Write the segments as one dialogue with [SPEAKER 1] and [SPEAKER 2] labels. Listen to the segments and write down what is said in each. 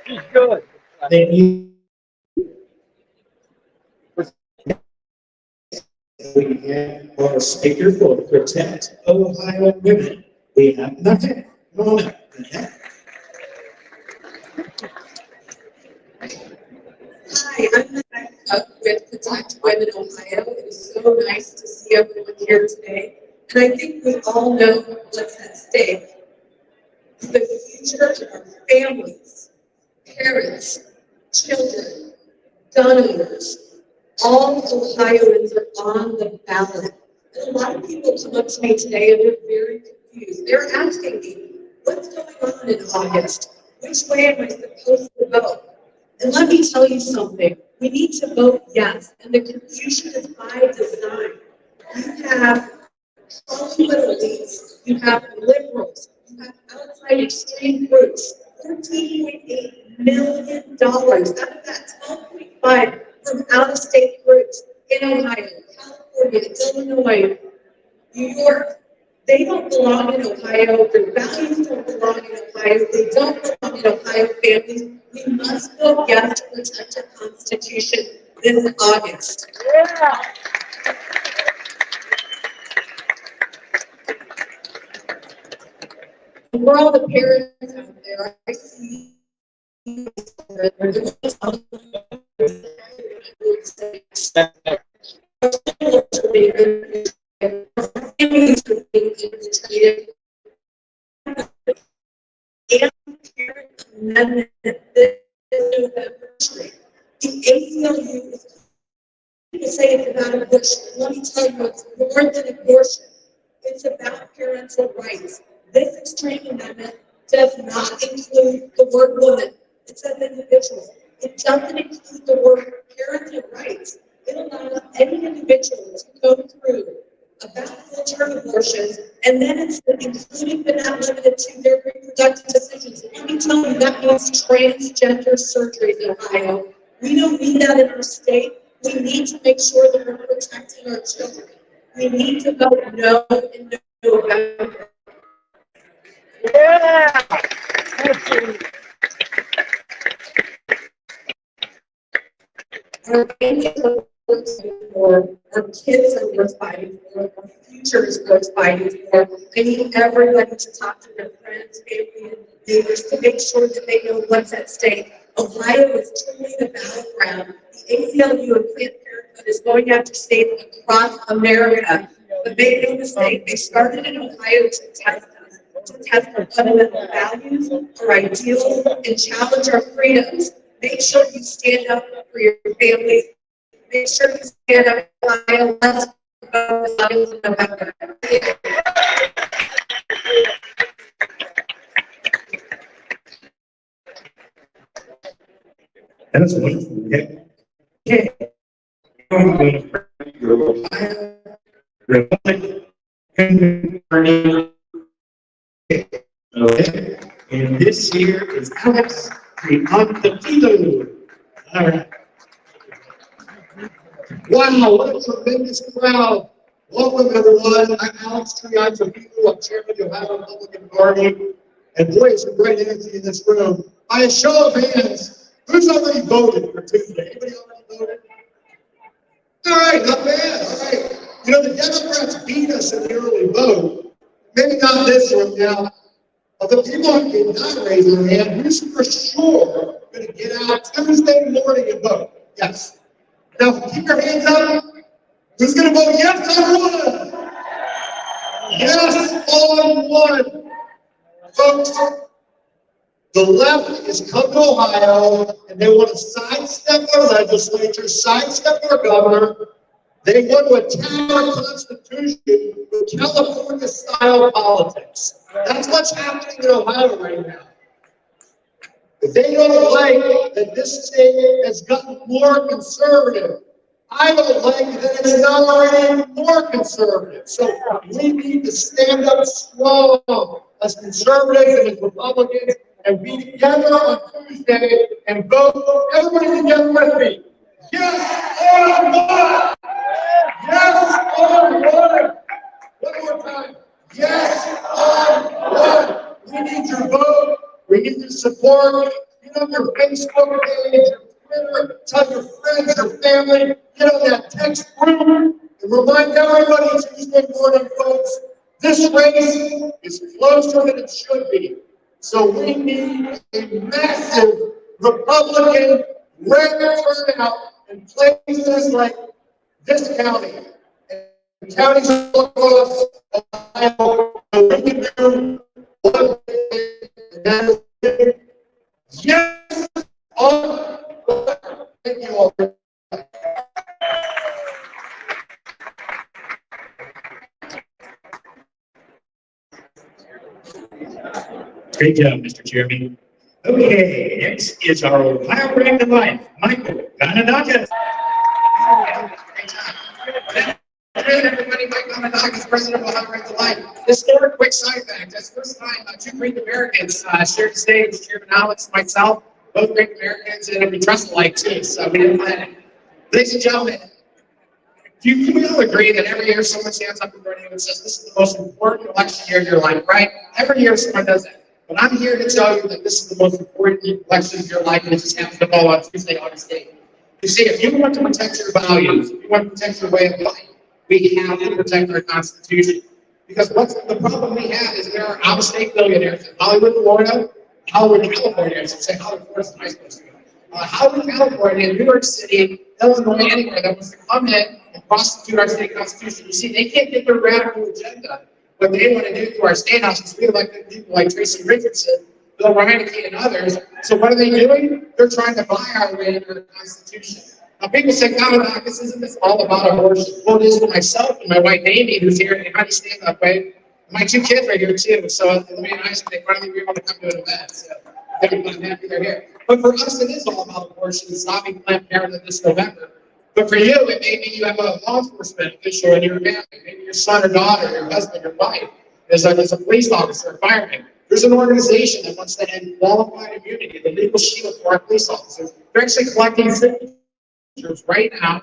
[SPEAKER 1] Good.
[SPEAKER 2] Then you we have our speaker for Protect Ohio Women. We have nothing. Come on up.
[SPEAKER 3] Hi, I'm with Protect Women Ohio. It is so nice to see everyone here today. And I think we all know what's at stake. The future of our families, parents, children, gun owners, all Ohioans are on the ballot. And a lot of people come up to me today and they're very confused. They're asking me, what's going on in August? Which way am I supposed to vote? And let me tell you something. We need to vote yes. And the confusion is by design. You have trolley little elites, you have liberals, you have outside extreme groups. $14.8 million out of that 12.5 from out-of-state groups in Ohio, California, Illinois, New York. They don't belong in Ohio. Their values don't belong in Ohio. They don't belong in Ohio families. We must vote yes to protect our Constitution this August.
[SPEAKER 1] Yeah.
[SPEAKER 3] For all the parents out there, I see families are being treated and parent amendment this November. The ACLU is people say it's about abortion. Let me tell you, it's more than abortion. It's about parental rights. This extreme amendment does not include the word woman. It says individual. It doesn't include the word parental rights. It allows any individual to go through about full-term abortions, and then it's including but not limited to their reproductive decisions. And let me tell you, that means transgender surgeries in Ohio. We don't need that in our state. We need to make sure that we're protecting our children. We need to vote no in November.
[SPEAKER 1] Yeah.
[SPEAKER 3] Our families are worth fighting for, our kids are worth fighting for, our future is worth fighting for. I need everybody to talk to their friends, family, and neighbors to make sure that they know what's at stake. Ohio is truly the battleground. The ACLU and Planned Parenthood is going after states across America. But make no mistake, they started in Ohio to test us, to test our fundamental values, our ideals, and challenge our freedoms. Make sure you stand up for your family. Make sure you stand up for Ohio. Let's vote in November.
[SPEAKER 2] That's wonderful. Okay. I'm going to bring your Ohio Republic and okay. And this here is Alex Triantafilo. All right. Wow, what a tremendous crowd. Welcome, everyone. I'm Alex Triantafilo. I'm chairman of the Ohio Republican Party. And boy, it's a great energy in this room. By a show of hands, who's already voted for Tuesday? Anybody already voted? All right, not bad. All right. You know, the Democrats beat us in the early vote. Maybe not this one now. Of the people who did not raise their hand, who's for sure going to get out Tuesday morning and vote? Yes. Now, keep your hands up. Who's going to vote yes on one? Yes on one. Folks, the left is coming to Ohio, and they want to sidestep our legislature, sidestep our governor. They want to attack our Constitution with California-style politics. That's what's happening in Ohio right now. They don't like that this state has gotten more conservative. I don't like that it's not already more conservative. So we need to stand up strong as conservatives and as Republicans and be together on Tuesday and vote. Everybody together with me. Yes on one! Yes on one! One more time. Yes on one! We need your vote. We need your support. You it on your Facebook page, your Twitter, tell your friends, your family, get on that text group, and remind everybody Tuesday morning, folks, this race is closer than it should be. So we need a massive Republican red turnout in places like this county. And counties across Ohio, we can do one thing, yes, all. Thank you all.
[SPEAKER 1] Great job, Mr. Chairman. Okay, next is our Ohio Break to Life, Michael Ganadakis.
[SPEAKER 2] Great job. Everybody, Mike Ganadakis, President of Ohio Break to Life. Historic quick side fact, that's the first time two Greek Americans shared the stage, Chairman Alex and myself, both Greek Americans, and we dress alike too, so we didn't plan it. Ladies and gentlemen, can we all agree that every year someone stands up in front of you and says, this is the most important election year of your life, right? Every year someone does that. But I'm here to tell you that this is the most important election of your life, and it just happens to fall on Tuesday, August 8th. You see, if you want to protect your values, if you want to protect your way of life, we have to protect our Constitution. Because what's the problem we have is there are out-of-state billionaires in Hollywood, Florida, Hollywood, California, I should say Hollywood, Florida is nice place to go. Hollywood, California, New York City, Illinois, anywhere that wants to come in and prostitute our state constitution. You see, they can't get their radical agenda. What they want to do to our state house is we elected people like Tracy Richardson, Bill Reineke, and others. So what are they doing? They're trying to buy our way into the Constitution. Now people say, Ganadakis, isn't this all about abortion? Well, it is to myself and my wife Amy, who's here, and how do you stand that way? My two kids are here too, so it'll be nice if they finally be able to come to an event. So I'm happy they're here. But for us, it is all about abortion and stopping Planned Parenthood this November. But for you, it may be you have a law enforcement official in your family, maybe your son or daughter, your husband or wife is a police officer, a fireman. There's an organization that wants to end qualified immunity, the legal shield for our police officers. They're actually collecting signatures right now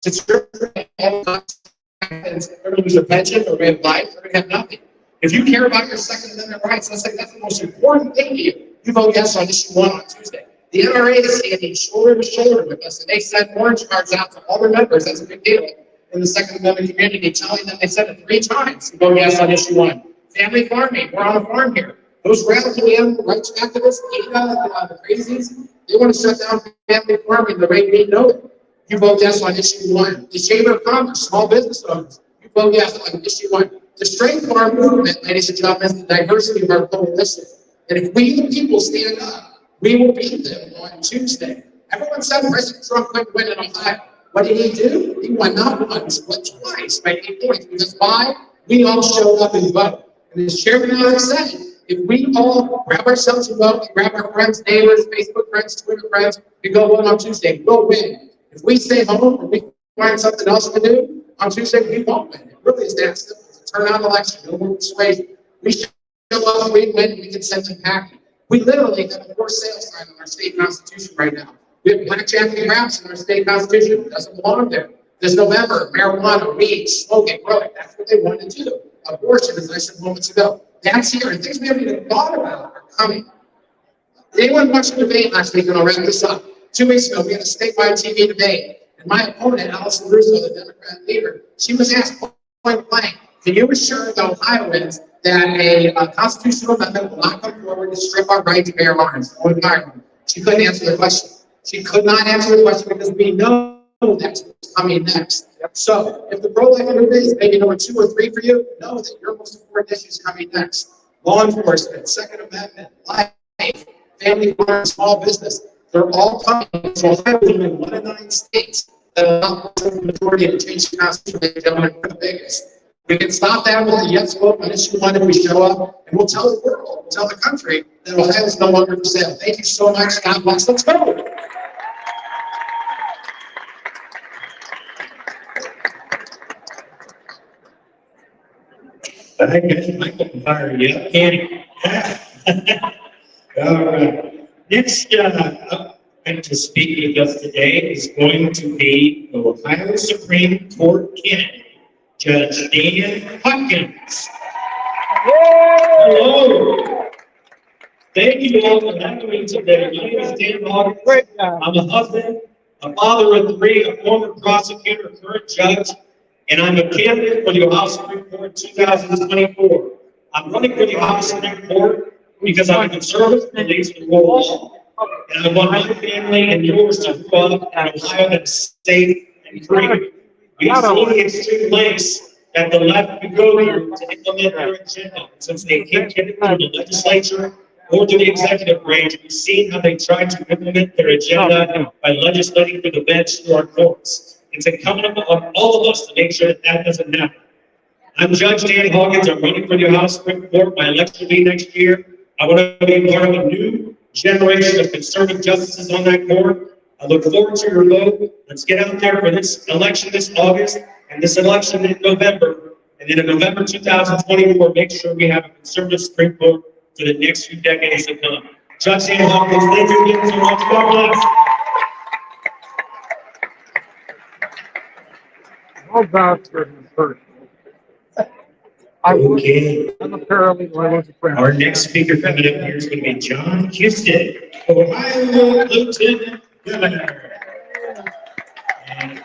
[SPEAKER 2] to certify all they're going to lose their pension or way of life, they're going to have nothing. If you care about your Second Amendment rights, that's the most important thing to you. You vote yes on issue 1 on Tuesday. The NRA is standing shoulder to shoulder with us, and they sent orange cards out to all their members. That's a big deal in the Second Amendment community, telling them they said it 3 times to vote yes on issue 1. Family farming, we're on a farm here. Those radical animal rights activists, the crazies, they want to shut down family farming the way we know it. You vote yes on issue 1. The Chamber of Commerce, small business owners, you vote yes on issue 1. The strength of our movement, ladies and gentlemen, is the diversity of our coalition. And if we, the people, stand up, we will beat them on Tuesday. Everyone said President Trump couldn't win in Ohio. What did he do? He won not once, but twice by 8 points. Because why? We all showed up and voted. And as Chairman Alex said, if we all grab ourselves and vote, and grab our friends, neighbors, Facebook friends, Twitter friends, and go vote on Tuesday, we'll win. If we stay home or we find something else to do on Tuesday, we won't win. It really is that simple. It's a turnout election, no more persuasion. We show up, we win, we can send them packing. We literally have a for sale sign on our state constitution right now. We have blackjack and craps in our state constitution. It doesn't belong there. This November, marijuana, weed, smoking, growing. That's what they want to do. Abortion, as I said moments ago. That's here. And things we haven't even thought about are coming. Did anyone watch the debate last week? And I'll wrap this up. 2 weeks ago, we had a statewide TV debate. And my opponent, Allison Russo, the Democrat leader, she was asked point blank, can you assure the Ohioans that a constitutional amendment will not come forward to strip our right to bear arms? She couldn't answer the question. She could not answer the question because we know that's what's coming next. So if the pro-life movement is maybe number 2 or 3 for you, know that your most important issue is coming next. Law enforcement, Second Amendment, life, family farm, small business, they're all coming. So Ohio is in 1 of 9 states that allow the majority to change the constitution. One of the biggest. We can stop that with a yes vote on issue 1 if we show up, and we'll tell the world, we'll tell the country that Ohio is no longer for sale. Thank you so much. God bless. Let's go.
[SPEAKER 1] I guess Michael can fire you up, can he? All right. Next up to speak with us today is going to be the Ohio Supreme Court candidate, Judge Dan Hopkins. Hello. Thank you all for having me today. My name is Dan Hawkins.
[SPEAKER 4] Great job.
[SPEAKER 1] I'm a husband, a father of three, a former prosecutor, a current judge, and I'm a candidate for the Ohio Supreme Court 2024. I'm running for the Ohio Supreme Court because I'm a conservative and believes in the rule of law. And I want my family and yours to grow up in Ohio that's safe and free. We've seen the extreme lengths that the left would go through to implement their agenda. Since they can't get it through the legislature or to the executive branch, we've seen how they try to implement their agenda by legislating through the bench through our courts. It's incumbent on all of us to make sure that that doesn't happen. I'm Judge Dan Hawkins. I'm running for the Ohio Supreme Court. My election will be next year. I want to be part of a new generation of conservative justices on that court. I look forward to your vote. Let's get out there for this election this August and this election in November. And then in November 2024, make sure we have a conservative Supreme Court for the next few decades to come. Judge Dan Hawkins, thank you again so much. God bless.
[SPEAKER 4] I'll vouch for him first. I'm
[SPEAKER 1] Okay.
[SPEAKER 4] a paralegal. I was a friend.
[SPEAKER 1] Our next speaker coming up here is going to be John Houston, Ohio Lieutenant Governor. And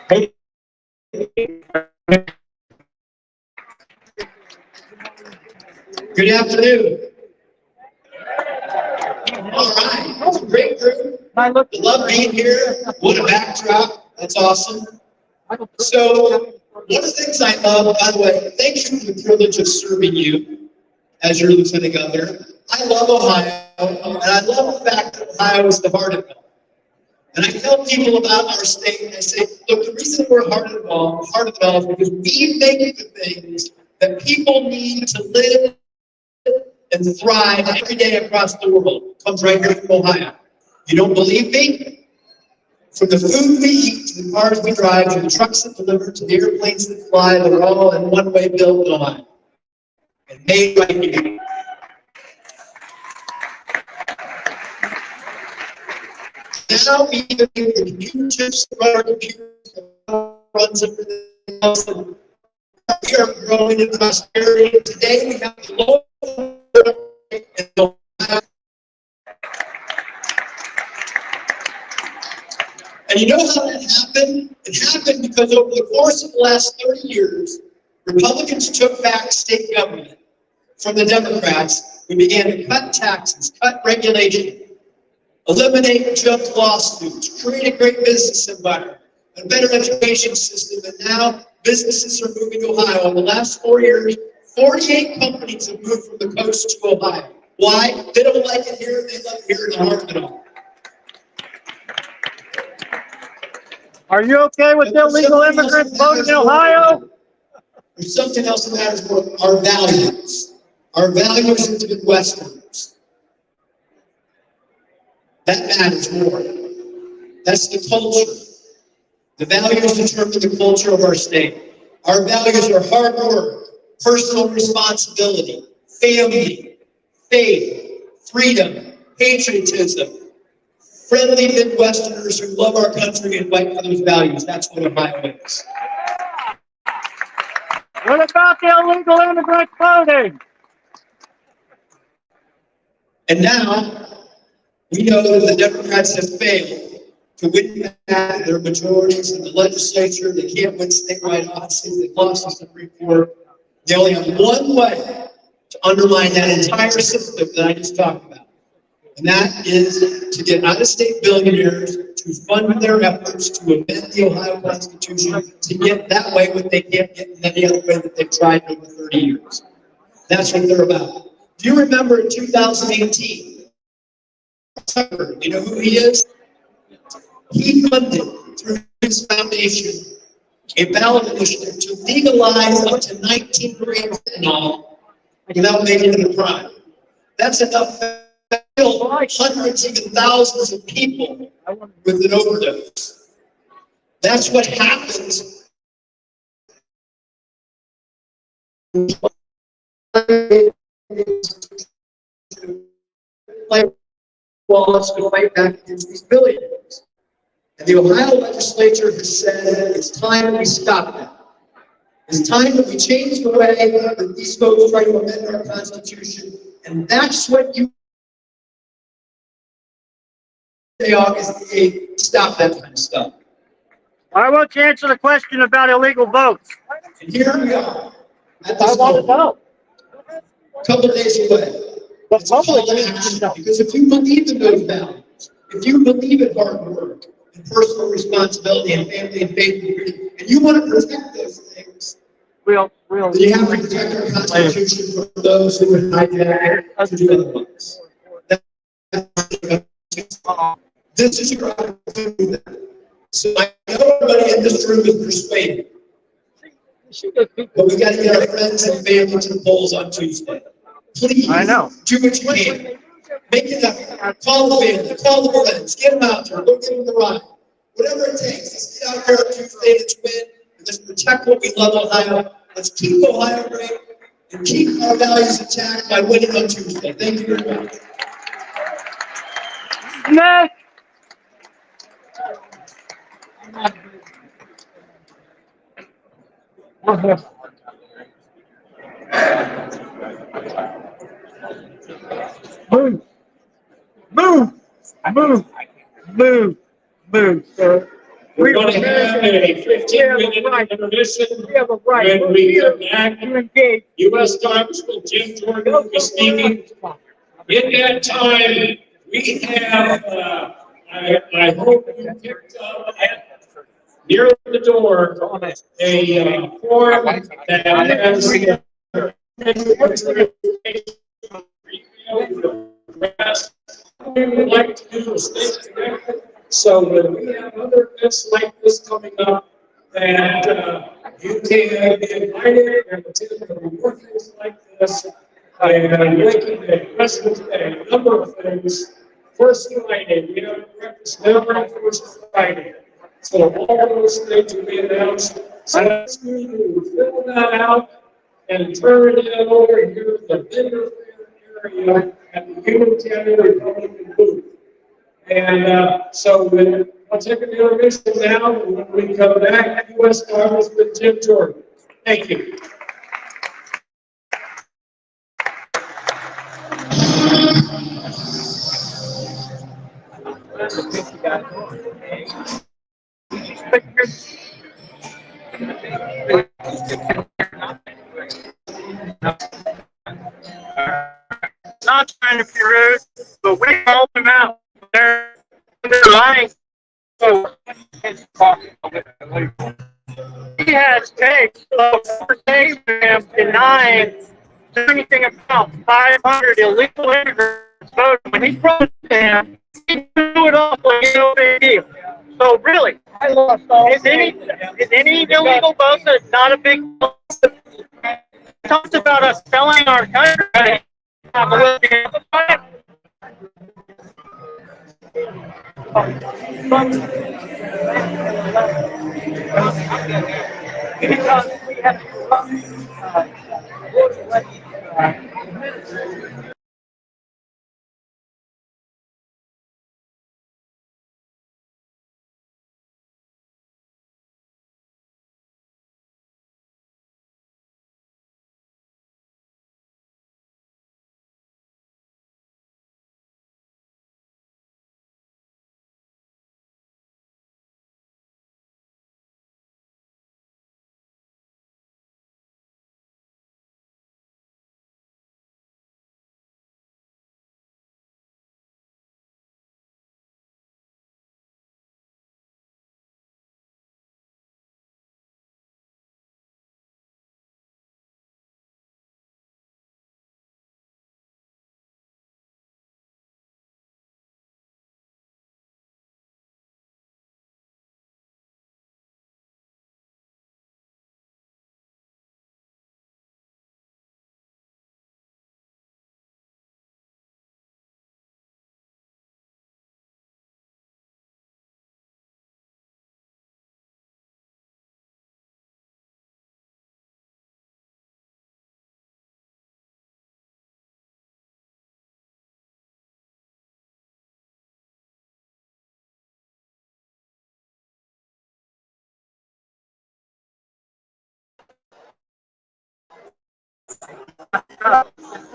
[SPEAKER 2] Good afternoon. All right, it's a great group.
[SPEAKER 4] I look.
[SPEAKER 2] I love being here. What a backdrop. That's awesome. So, one of the things I love, by the way, thank you for the privilege of serving you as your lieutenant governor. I love Ohio, and I love the fact that Ohio is the heart of it. And I tell people about our state, and I say, look, the reason we're heart of it all is because we make the things that people need to live and thrive every day across the world. It comes right here from Ohio. You don't believe me? From the food we eat, to the cars we drive, to the trucks that deliver, to the airplanes that fly, they're all in one way built in Ohio. And made right here. Now we even need the computer chips that run our computers, that runs everything else. And we are growing in prosperity. Today we have the lowest in Ohio. And you know how that happened? It happened because over the course of the last 30 years, Republicans took back state government from the Democrats. We began to cut taxes, cut regulation, eliminate judge lawsuits, create a great business environment, a better education system, and now businesses are moving to Ohio. In the last 4 years, 48 companies have moved from the coast to Ohio. Why? They don't like it here, they love it here in the heart of it all.
[SPEAKER 4] Are you okay with illegal immigrants voting in Ohio?
[SPEAKER 2] There's something else that matters more, our values. Our values as Midwesterners. That matters more. That's the culture. The values determine the culture of our state. Our values are hard work, personal responsibility, family, faith, freedom, patriotism, friendly Midwesterners who love our country and fight for those values. That's what Ohio is.
[SPEAKER 4] What about the illegal immigrant voting?
[SPEAKER 2] And now, we know that the Democrats have failed to win back their majorities in the legislature. They can't win statewide offices. They've lost the Supreme Court. They only have one way to undermine that entire system that I just talked about. And that is to get out-of-state billionaires to fund their efforts to amend the Ohio Constitution to get that way what they can't get in any other way that they've tried over 30 years. That's what they're about. Do you remember in 2018, you know who he is? He funded, through his foundation, a ballot initiative to legalize up to 19 grams of fentanyl without making it a crime. That's enough to kill hundreds, even thousands of people with an overdose. That's what happens laws to fight back against these billionaires. And the Ohio legislature has said it's time that we stop that. It's time that we change the way that these folks try to amend our Constitution. And that's what you August the 8th, stop that kind of stuff.
[SPEAKER 4] I want you to answer the question about illegal votes.
[SPEAKER 2] And here we are. At
[SPEAKER 4] I
[SPEAKER 2] this
[SPEAKER 4] want to
[SPEAKER 2] moment,
[SPEAKER 4] know.
[SPEAKER 2] a couple days away.
[SPEAKER 4] The
[SPEAKER 2] It's a call
[SPEAKER 4] public
[SPEAKER 2] to
[SPEAKER 4] needs to
[SPEAKER 2] action,
[SPEAKER 4] know.
[SPEAKER 2] because if you believe in those values, if you believe in hard work and personal responsibility and family and faith and freedom, and you want to protect those things,
[SPEAKER 4] Real.
[SPEAKER 2] then you have to protect our Constitution from those who would hijack it to do otherwise. This is your opportunity. So I know everybody in this room is persuaded, but we got to get our friends and family to the polls on Tuesday. Please,
[SPEAKER 4] I know.
[SPEAKER 2] do what you can. Make it up. Call the family, call the friends, get them out there, go get them the ride. Whatever it takes, let's get out there on Tuesday, let's win, and let's protect what we love, Ohio. Let's keep Ohio great and keep our values intact by winning on Tuesday. Thank you very much.
[SPEAKER 4] Next. Move. Move. Move. Move. Move, sir.
[SPEAKER 1] We're going to have a 15-minute intermission.
[SPEAKER 4] We have a right.
[SPEAKER 1] When we come back,
[SPEAKER 4] to engage.
[SPEAKER 1] U.S. Congressman Jim Jordan will be speaking. In that time, we have, I hope you picked up near the door, a form that has we would like to do a state connected. So when we have other events like this coming up, that you can be invited and attend more things like this. I'm making a question, a number of things. First Friday, we have breakfast every first Friday. So all those things will be announced. So let's fill that out and turn it over here to the vendor fair area at the Unitarian Republican booth. And so I'll take an intermission now, and when we come back, U.S. Congressman Jim Jordan. Thank you.
[SPEAKER 4] Not trying to be rude, but we called them out. They're lying. So he has tapes of tapes of him denying anything about 500 illegal immigrants voting. When he proved to him, he threw it off like no big deal. So really, is any illegal vote that's not a big deal? He talks about us selling our country. I'm willing to amplify it. Because we have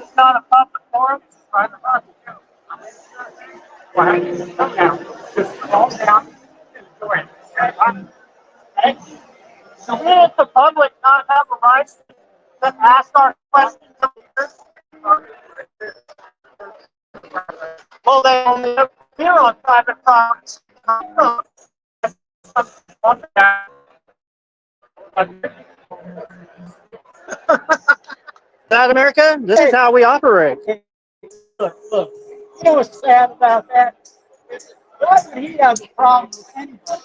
[SPEAKER 4] it's not a public forum. It's a private forum. Wow. Come down. Just calm down. Enjoy it. Okay? So we as the public not have a right to ask our questions of leaders? Well, they only appear on private property.
[SPEAKER 5] South America, this is how we operate.
[SPEAKER 4] Look, look. You know what's sad about that? Why would he have a problem with anybody?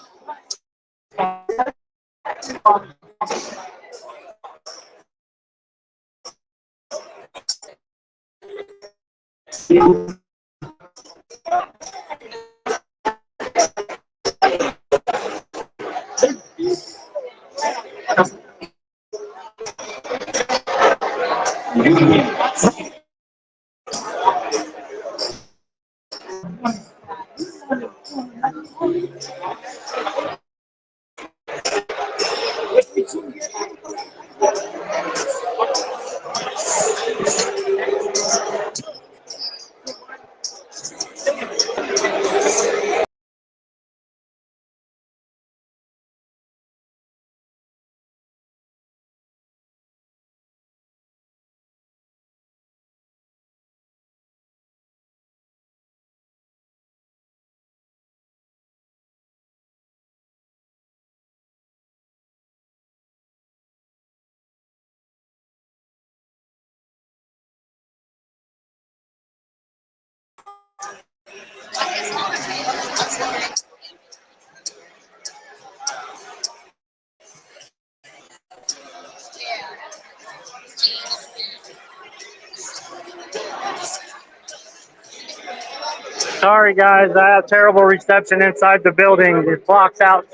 [SPEAKER 5] Sorry, guys, I have terrible reception inside the building. It blacks out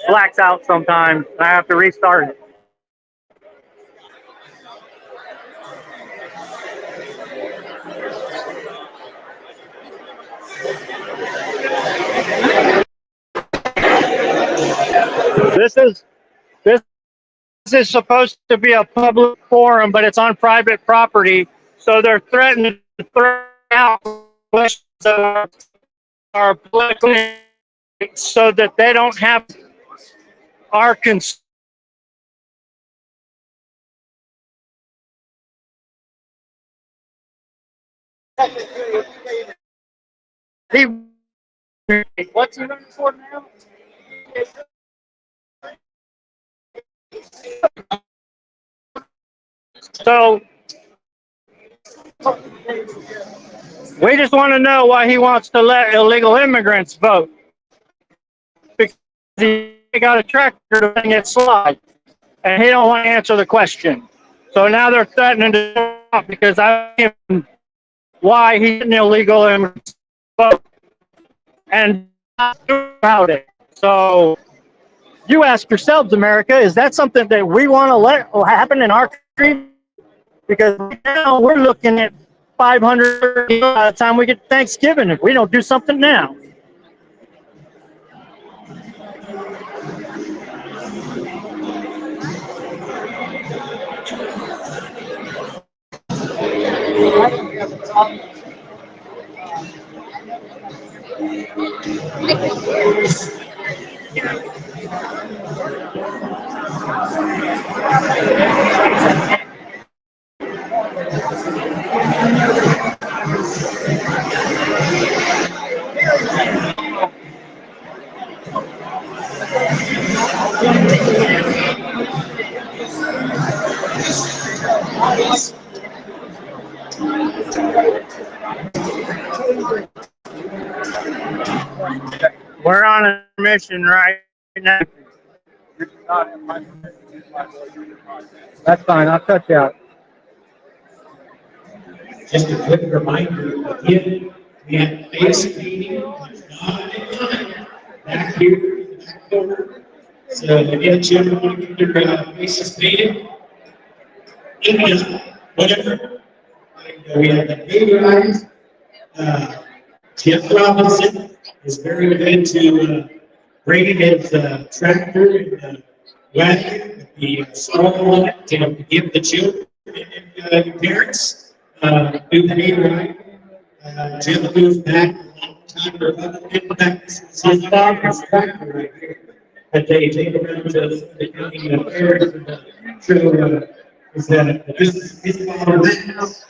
[SPEAKER 5] sometimes. I have to restart it. This is supposed to be a public forum, but it's on private property, so they're threatening to throw out questions that are political so that they don't have our concern.
[SPEAKER 4] What's he running for now?
[SPEAKER 5] So we just want to know why he wants to let illegal immigrants vote. Because he got a tractor to bring it slide, and he don't want to answer the question. So now they're threatening to stop because I asked him why he's an illegal immigrant vote and not do about it. So you ask yourselves, America, is that something that we want to let happen in our country? Because now we're looking at 500 by the time we get to Thanksgiving if we don't do something now. We're on a mission right now. That's fine. I'll cut you out.
[SPEAKER 1] Just a quick reminder, again, we have face painting back here in the back corner. So again, children want to get their faces painted. Whatever. We have the baby eyes. Jeff Robinson is very good to bringing his tractor and wagon, the stall on it, to give the children and parents do the hayride. Jim moves back a long time or that they take around to the county affairs to, is that this is his father's house.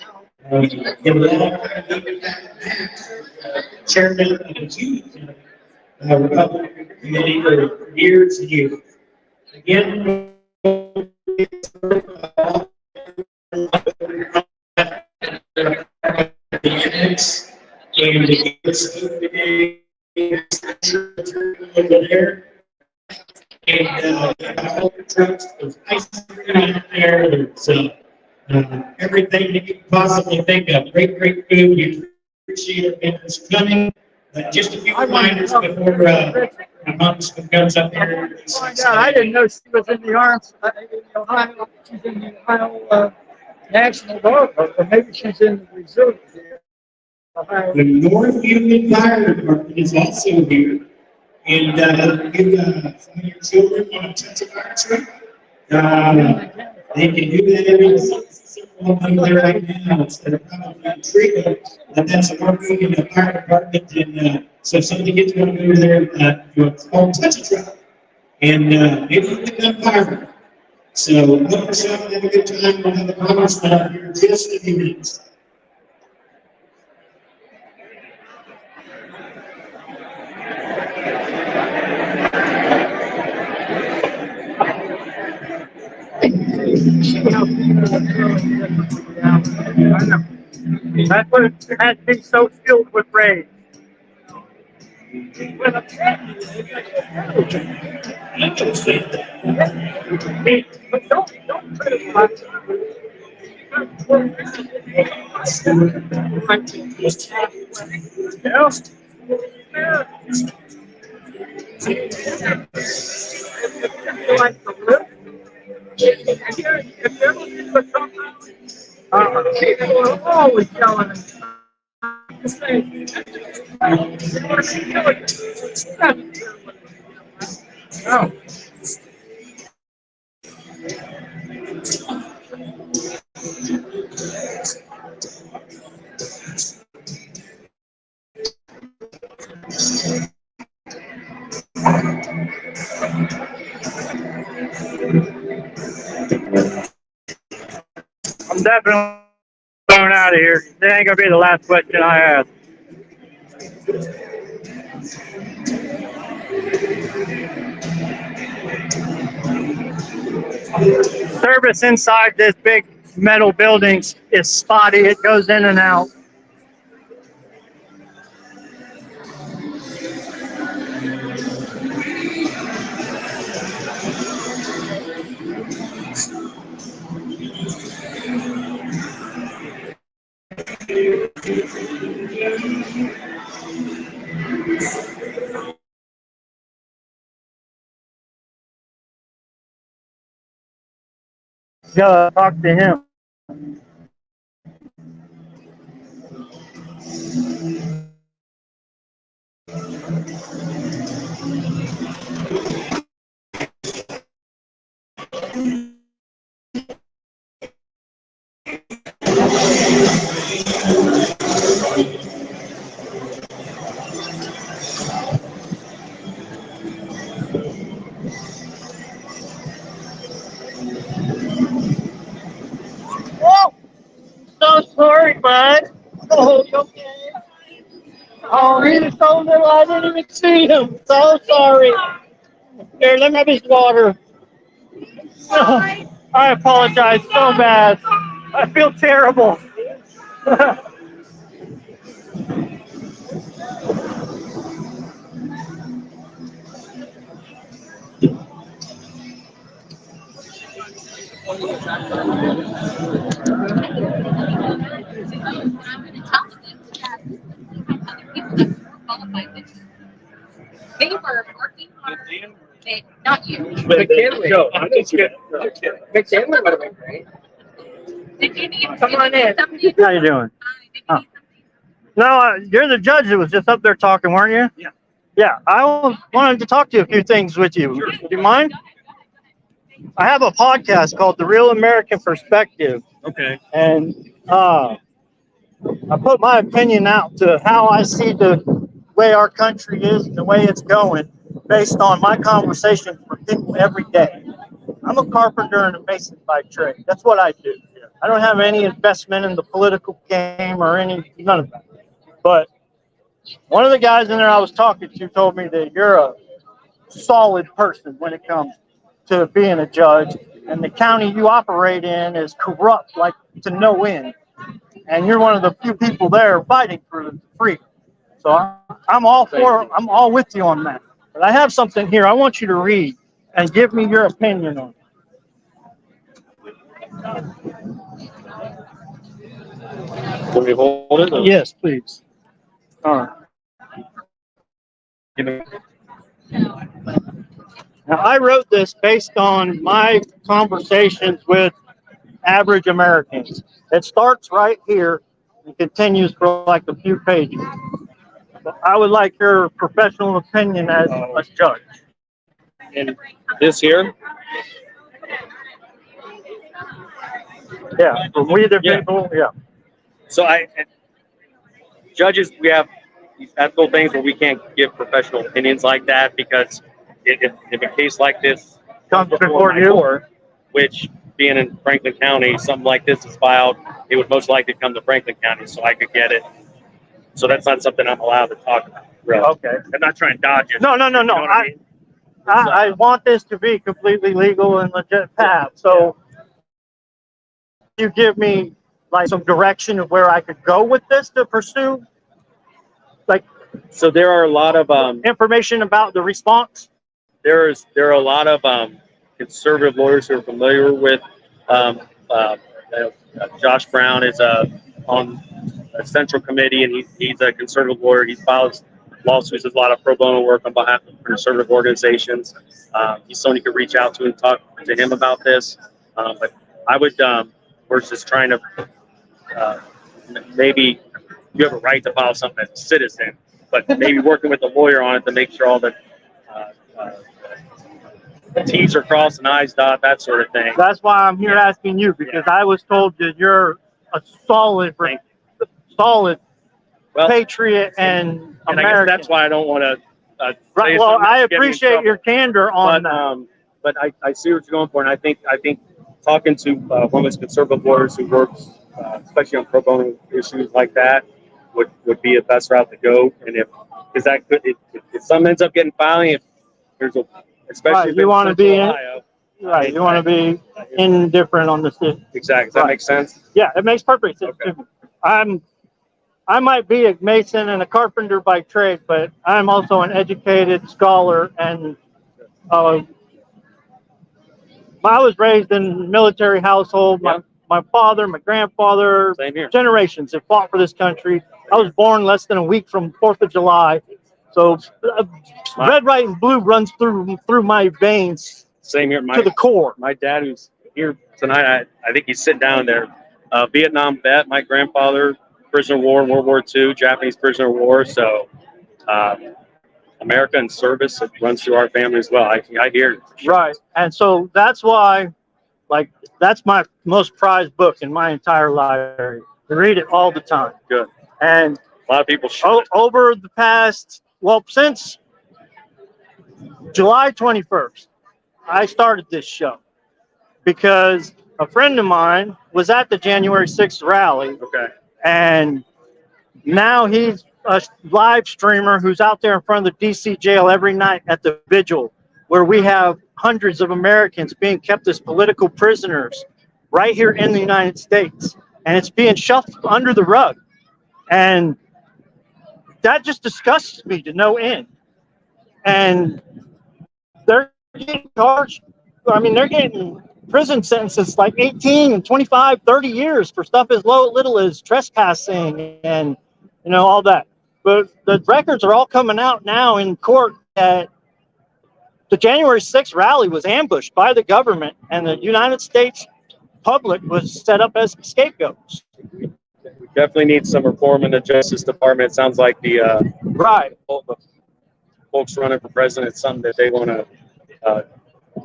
[SPEAKER 1] In law, chairman of the youth Republican committee for years and years. Again, the annex and the over there. And all the trucks, there's ice cream out there, there's everything that you can possibly think of. Great, great food. You appreciate it when it's coming. Just a few reminders before my mom comes up here.
[SPEAKER 5] Yeah, I didn't know she was in the arms in Ohio. She's in the Ohio National Guard, or maybe she's in the reserve. Ohio.
[SPEAKER 1] The North Union Fire Department is also here. And if some of your children want to touch a fire truck, they can do that every several months there right now instead of probably a trigger. And that's a North Union Fire Department. And so if somebody gets one over there, it's called touch a truck. And maybe you can come fire. So help yourself and have a good time. We'll have a congressman out here in just a few minutes.
[SPEAKER 5] That's what it had to be so filled with rage. But don't criticize. People are always yelling and oh. I'm definitely going out of here. That ain't gonna be the last question I ask. Service inside this big metal building is spotty. It goes in and out. Yeah, talk to him. Oh, so sorry, bud. Oh, you okay? Oh, he was so little, I didn't even see him. So sorry. Here, let me have his water. Oh, I apologize so bad. I feel terrible.
[SPEAKER 6] They were working hard. Not you.
[SPEAKER 5] McKinley. No, I'm just kidding. McKinley would have been great.
[SPEAKER 6] Did you need
[SPEAKER 5] Come on in.
[SPEAKER 6] somebody?
[SPEAKER 5] How you doing? Oh. No, you're the judge that was just up there talking, weren't you?
[SPEAKER 1] Yeah.
[SPEAKER 5] Yeah, I wanted to talk to you a few things with you.
[SPEAKER 6] Sure.
[SPEAKER 5] Do you mind? I have a podcast called The Real American Perspective.
[SPEAKER 1] Okay.
[SPEAKER 5] And I put my opinion out to how I see the way our country is and the way it's going based on my conversations with people every day. I'm a carpenter and a mason by trade. That's what I do. I don't have any investment in the political game or none of that. But one of the guys in there I was talking to told me that you're a solid person when it comes to being a judge, and the county you operate in is corrupt like to no end. And you're one of the few people there fighting for freedom. So I'm all with you on that. But I have something here I want you to read and give me your opinion on it.
[SPEAKER 7] Can we hold it?
[SPEAKER 5] Yes, please. All right. Now, I wrote this based on my conversations with average Americans. It starts right here and continues for like a few pages. So I would like your professional opinion as a judge.
[SPEAKER 7] And this here?
[SPEAKER 5] Yeah, from we the people, yeah.
[SPEAKER 7] So judges, we have these ethical things where we can't give professional opinions like that because if a case like this
[SPEAKER 5] Comes before
[SPEAKER 7] my
[SPEAKER 5] you.
[SPEAKER 7] court, which being in Franklin County, something like this is filed, it would most likely come to Franklin County, so I could get it. So that's not something I'm allowed to talk about. Really.
[SPEAKER 5] Okay.
[SPEAKER 7] I'm not trying to dodge it.
[SPEAKER 5] No.
[SPEAKER 7] You know what I mean?
[SPEAKER 5] I want this to be completely legal and legit path. So you give me like some direction of where I could go with this to pursue, like
[SPEAKER 7] So there are a lot of
[SPEAKER 5] information about the response.
[SPEAKER 7] there are a lot of conservative lawyers who are familiar with Josh Brown is on a central committee, and he's a conservative lawyer. He files lawsuits, does a lot of pro bono work on behalf of conservative organizations. He's someone you could reach out to and talk to him about this. But I would versus trying to maybe you have a right to file something as a citizen, but maybe working with a lawyer on it to make sure all the T's are crossed and I's dot, that sort of thing.
[SPEAKER 5] That's why I'm here asking you, because I was told that you're a solid
[SPEAKER 7] Well,
[SPEAKER 5] patriot and
[SPEAKER 7] I guess
[SPEAKER 5] American.
[SPEAKER 7] that's why I don't want to.
[SPEAKER 5] Right. Well, I appreciate your candor on that.
[SPEAKER 7] But I see what you're going for, and I think talking to one of those conservative lawyers who works, especially on pro bono issues like that, would be the best route to go. And because that could, if something ends up getting filing, if there's a, especially
[SPEAKER 5] Right, you want to be
[SPEAKER 7] Ohio,
[SPEAKER 5] right. You want to be indifferent on this issue.
[SPEAKER 7] exactly. Does that make sense?
[SPEAKER 5] Yeah, it makes perfect sense.
[SPEAKER 7] Okay.
[SPEAKER 5] To me. I might be a mason and a carpenter by trade, but I'm also an educated scholar, and I was raised in a military household. My father, my grandfather,
[SPEAKER 7] Same here.
[SPEAKER 5] generations have fought for this country. I was born less than a week from 4th of July, so red, white, and blue runs through my veins
[SPEAKER 7] Same here.
[SPEAKER 5] to the core.
[SPEAKER 7] My dad, who's here tonight, I think he's sitting down there. Vietnam vet. My grandfather, prisoner of war in World War II, Japanese prisoner of war. So, America and service, it runs through our family as well. I hear it.
[SPEAKER 5] Right. And so that's why, like, that's my most prized book in my entire library. I read it all the time.
[SPEAKER 7] Good.
[SPEAKER 5] And
[SPEAKER 7] A lot of people should.
[SPEAKER 5] over the past, since July 21st, I started this show because a friend of mine was at the January 6th rally.
[SPEAKER 7] Okay.
[SPEAKER 5] And now he's a live streamer who's out there in front of the DC jail every night at the vigil, where we have hundreds of Americans being kept as political prisoners right here in the United States. And it's being shoved under the rug. And that just disgusts me to no end. And they're getting charged. I mean, they're getting prison sentences like 18 and 25, 30 years for stuff as little as trespassing and, all that. But the records are all coming out now in court that the January 6th rally was ambushed by the government, and the United States public was set up as scapegoats.
[SPEAKER 7] We definitely need some reform in the Justice Department. It sounds like the folks running for president, it's something that they want to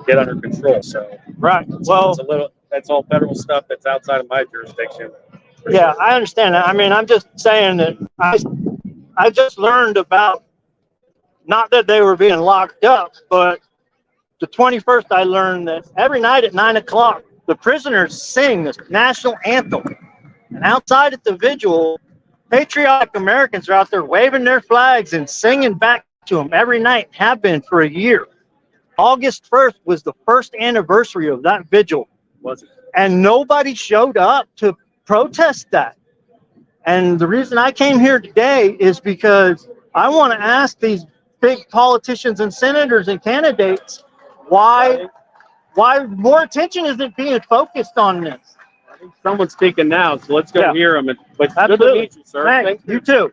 [SPEAKER 7] get under control. So
[SPEAKER 5] Right.
[SPEAKER 7] That's all federal stuff that's outside of my jurisdiction.
[SPEAKER 5] Yeah, I understand that. I mean, I'm just saying that I just learned about, not that they were being locked up, but the 21st I learned that every night at 9 o'clock, the prisoners sing the national anthem. And outside at the vigil, patriotic Americans are out there waving their flags and singing back to them every night, have been for a year. August 1st was the first anniversary of that vigil.
[SPEAKER 7] Was it?
[SPEAKER 5] And nobody showed up to protest that. And the reason I came here today is because I want to ask these big politicians and senators and candidates why more attention isn't being focused on this.
[SPEAKER 7] Someone's speaking now, so let's go hear him. But good to
[SPEAKER 5] Absolutely.
[SPEAKER 7] meet you, sir.
[SPEAKER 5] Thanks. You too.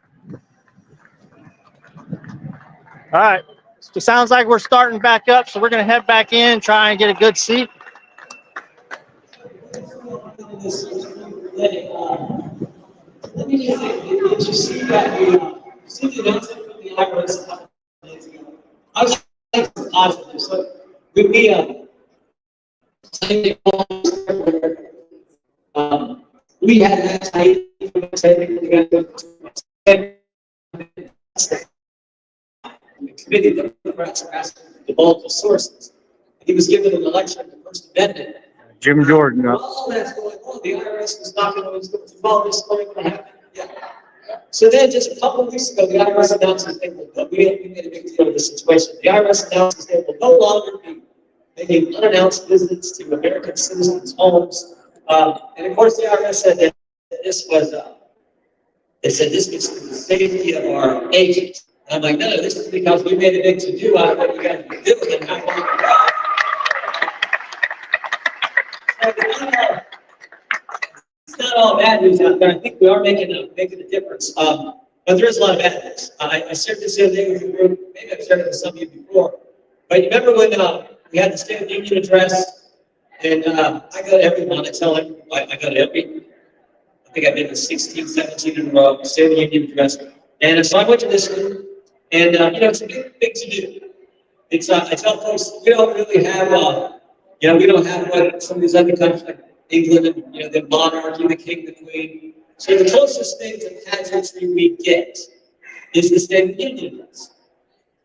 [SPEAKER 5] All right. So it sounds like we're starting back up, so we're going to head back in, try and get a good seat.
[SPEAKER 1] Let me just say, did you see that? See the announcement from the IRS a couple of days ago? I was like positive. So with me, we had that tight committee that Democrats are asking the multiple sources. He was given an election of the First Amendment.
[SPEAKER 5] Jim Jordan.
[SPEAKER 1] All that's going on. The IRS was not going to follow this going to happen. Yeah. So then, just a couple of weeks ago, the IRS announces they will go. We made a big deal of the situation. The IRS announces they will no longer be making unannounced visits to American citizens' homes. And of course, the IRS said that this was, they said this was for the safety of our agents. And I'm like, no, this is because we made a big to-do out of what you guys were doing and how long ago. It's not all bad news out there. I think we are making a difference. But there is a lot of bad news. I shared this the other day with the group. Maybe I've shared it with some of you before. But you remember when we had the State of the Union address? And I go to everyone. I tell them, I go to every, I think I've been to 16, 17 in a row, State of the Union address. And so I went to this one. And, it's a big to do. It's, I tell folks, we don't really have, we don't have what some of these other countries like England and, the monarchy, the king, the queen. So the closest thing to pageantry we get is the State of the Union address.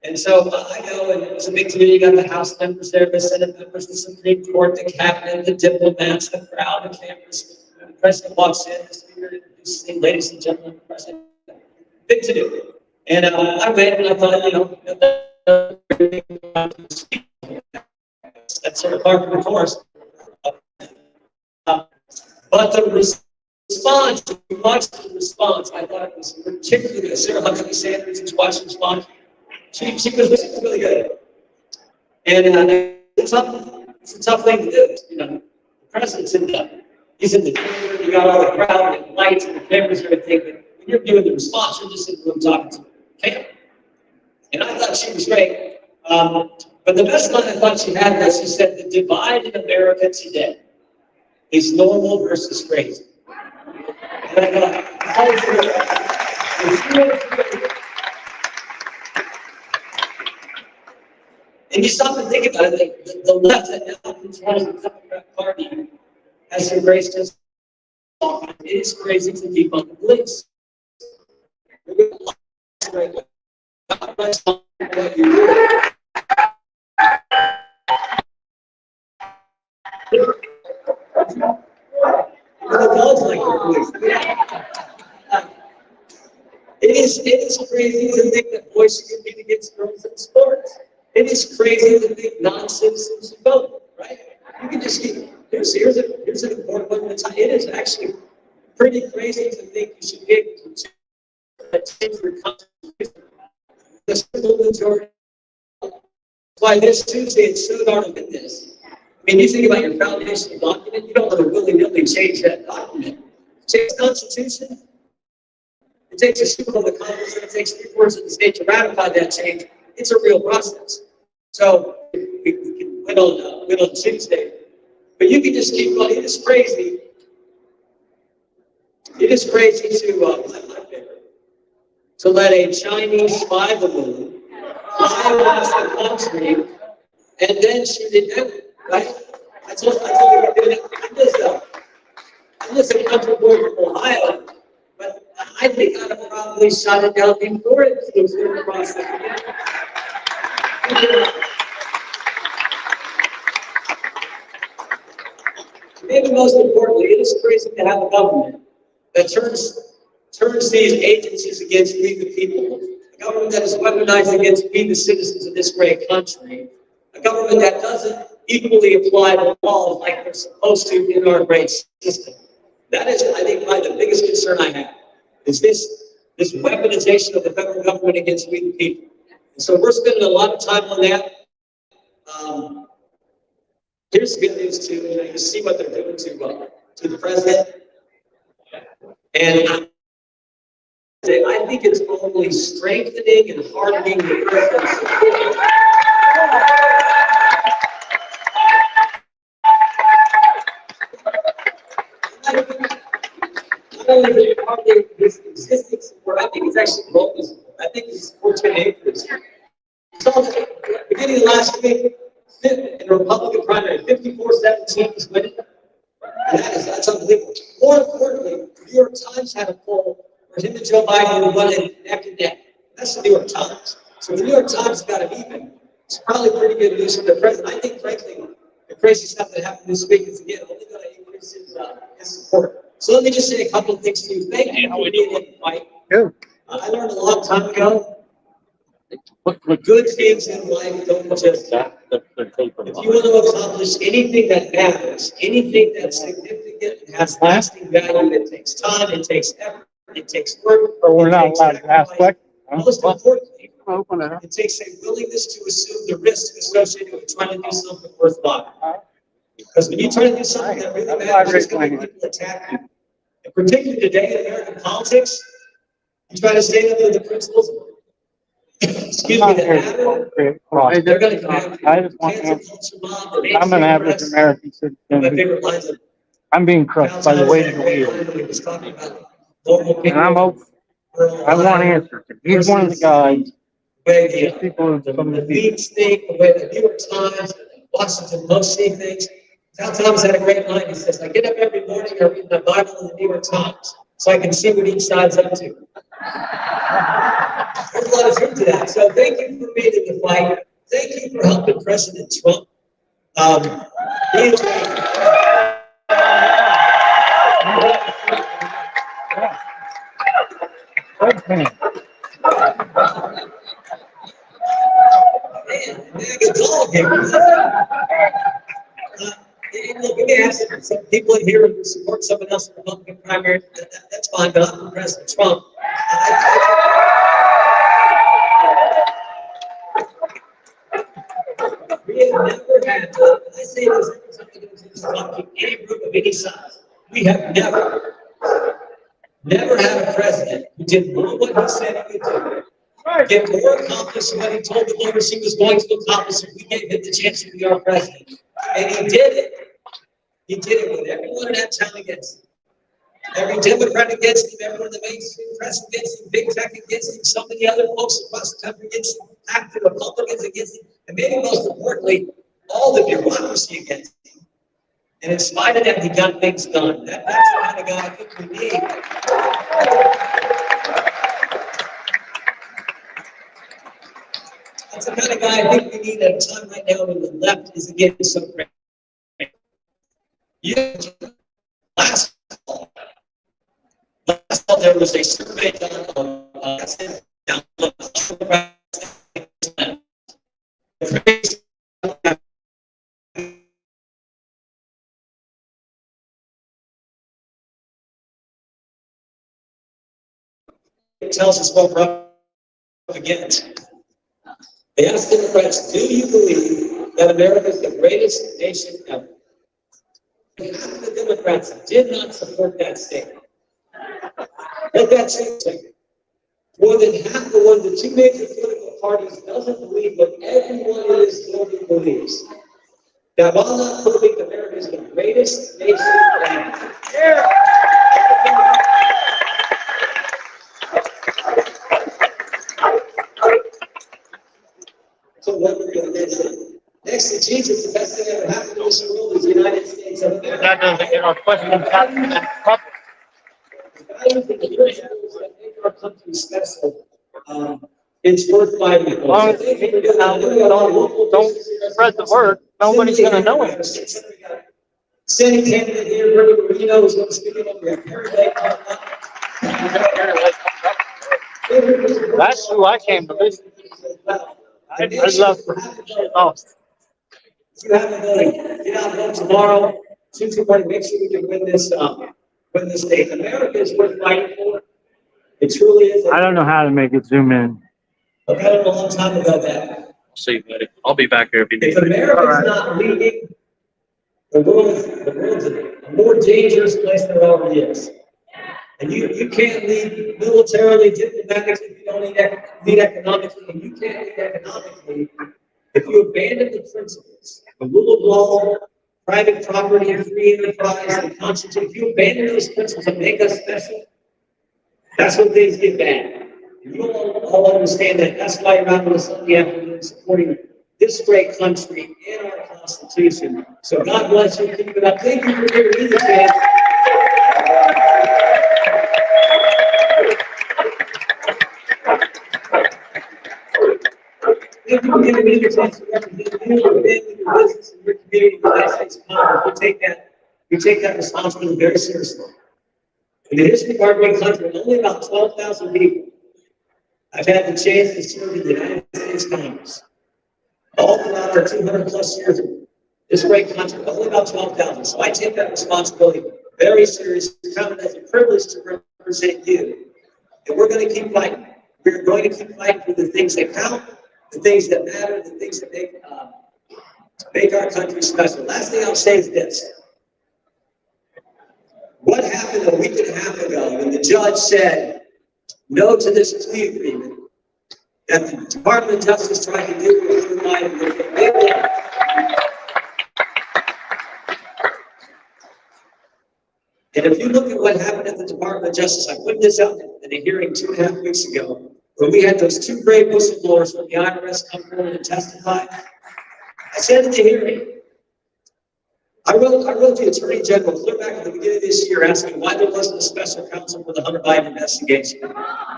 [SPEAKER 1] And so I go, and it's a big deal. You got the House members there, the Senate members, the Supreme Court, the cabinet, the diplomats, the crowd, the cameras. When the president walks in, the speaker introduces him, ladies and gentlemen, the president. Big to do. And I went and I thought, that's sort of part of the course. But the response, if you watched the response, I thought it was particularly, Sarah Huckabee Sanders was watching the response. She was really good. And it's a tough thing to do. The president's he's in the chamber, you got all the crowd and the lights and the cameras and everything, but when you're doing the response, you're just in the room talking to them. Okay? And I thought she was great. But the best line I thought she had was, she said, the divide in America today is normal versus crazy. And I thought, and you stop and think about it, the left that now controls the Democrat Party has embraced us. It is crazy to defund the police. It is crazy to think that boys should compete against girls in sports. It is crazy to think non-citizens should vote, right? You can just here's an important one. It is actually pretty crazy to think you should be able to change your constitution. The simple majority. That's why this Tuesday it's so darn this. I mean, you think about your foundational document, you don't want to willy-nilly change that document. Change the Constitution. It takes a super of the Congress and it takes 3/4 of the state to ratify that change. It's a real process. So we can win on Tuesday. But you can just keep going. It is crazy. It is crazy to let a Chinese spy balloon fly across the country and then shoot it down, right? I told you we're doing it. I live in Country Boy from Ohio, but
[SPEAKER 8] I think I'd have probably shot it down before it flew through the process. Maybe most importantly, it is crazy to have a government that turns these agencies against we the people, a government that is weaponized against we the citizens of this great country, a government that doesn't equally apply the laws like they're supposed to in our great system. That is, I think, probably the biggest concern I have, is this weaponization of the federal government against we the people. And so we're spending a lot of time on that. Here's the good news too, you see what they're doing to the president. And I think it's only strengthening and hardening the president's not only is it hardening his existing support, I think it's actually growing his support. I think his support's going to increase. So, beginning of last week, in the Republican primary, 54-17 is winning. And that's unbelievable. More importantly, the New York Times had a poll where him and Joe Biden were running neck and neck. That's the New York Times. So the New York Times got it even. It's probably pretty good news for the president. I think, frankly, the crazy stuff that happened this week is, again, only going to increase his support. So let me just say a couple of things to you. Thank you for being in the fight. I learned a long time ago, good things in life don't just happen. If you want to accomplish anything that matters, anything that's significant and has lasting value, it takes time, it takes effort, it takes work.
[SPEAKER 5] But we're not allowed to ask questions.
[SPEAKER 8] Most importantly, it takes a willingness to assume the risk associated with trying to do something worthwhile. Because when you try to do something that really matters, there's going to be people attack you. And particularly today in American politics, you try to stand up to the principles of excuse me, that matter. They're going to come
[SPEAKER 5] I just want to answer. I'm an average American
[SPEAKER 8] My
[SPEAKER 5] citizen.
[SPEAKER 8] favorite lines of
[SPEAKER 5] I'm being crushed by the weight of the wheel. And I'm open. I want answers. He's one of the guys.
[SPEAKER 8] The
[SPEAKER 5] People who come to me.
[SPEAKER 8] Leeds thing, the way the New York Times, Washington Post see things. Al Thomas had a great line. He says, I get up every morning, I read the Bible and the New York Times, so I can see what each side's up to. There's a lot of truth to that. So thank you for being in the fight. Thank you for helping President Trump. Look, we may have some people in here who support someone else in the Republican primary. That's fine, but I'm for President Trump. We have never had, and I say this every time I go to this talking, any group of any size. We have never had a president who did more what he said he would do. Get more accomplished than what he told the voters he was going to accomplish if we gave him the chance to be our president. And he did it. He did it with everyone in that town against him. Every Democrat against him, everyone in the mainstream press against him, big tech against him, so many other folks across the country against him, active Republicans against him, and maybe most importantly, all the bureaucracy against him. And in spite of that, he got things done. That's the kind of guy I think we need. That's the kind of guy I think we need at a time right now when the left is again so great. Last fall, there was a survey done on it tells us what we're up against. They asked Democrats, do you believe that America is the greatest nation ever? Half of the Democrats did not support that statement. Let that sink. More than half of one of the two major political parties doesn't believe what everyone in this building believes. That while not perfect, America is the greatest nation ever. So what we're going to say. Next to Jesus, the best thing that ever happened to this world is the United States of America.
[SPEAKER 5] That doesn't get our questions out.
[SPEAKER 8] The values and the principles that our country special, it's worth fighting for.
[SPEAKER 5] Long as
[SPEAKER 8] So thank you for doing that. We got all local
[SPEAKER 5] don't
[SPEAKER 8] businesses.
[SPEAKER 5] spread the word, nobody's gonna know it.
[SPEAKER 8] Senate candidate here, Ricky Marino, is going to speak over at Carrie Lake.
[SPEAKER 5] That's who I came to visit. I love her. She's awesome.
[SPEAKER 8] If you haven't voted, get out and vote tomorrow. Tuesday morning, make sure we can win this state. America is worth fighting for. It truly is.
[SPEAKER 5] I don't know how to make it zoom in.
[SPEAKER 8] I've got it a long time ago that
[SPEAKER 7] See you, buddy. I'll be back here if you need
[SPEAKER 8] if
[SPEAKER 7] me.
[SPEAKER 8] America's not leading, the world's a more dangerous place than it already is. And you can't lead militarily, diplomatically, if you don't lead economically, and you can't lead economically if you abandon the principles, the rule of law, private property, free enterprise, and constitution. If you abandon those principles and make us special, that's when things get bad. And you all understand that. That's why you're out on a Sunday afternoon supporting this great country and our Constitution. So God bless you. Keep it up. Thank you for being with us, man. Thank you for giving me the chance to represent you, your family, your business, and your community in the United States of Congress. We take that responsibility very seriously. In the history of our great country, only about 12,000 people have had the chance to serve in the United States Congress. All throughout our 200 plus years of this great country, only about 12,000. So I take that responsibility very seriously, count it as a privilege to represent you. And we're going to keep fighting. We're going to keep fighting for the things that count, the things that matter, the things that make our country special. Last thing I'll say is this. What happened a week and a half ago when the judge said no to this plea agreement that the Department of Justice tried to do with Hunter Biden with a big law? And if you look at what happened at the Department of Justice, I put this out in a hearing 2.5 weeks ago, when we had those two great whistleblowers from the IRS come forward and testify. I said in the hearing, I wrote the Attorney General clear back at the beginning of this year asking why there wasn't a special counsel for the Hunter Biden investigation.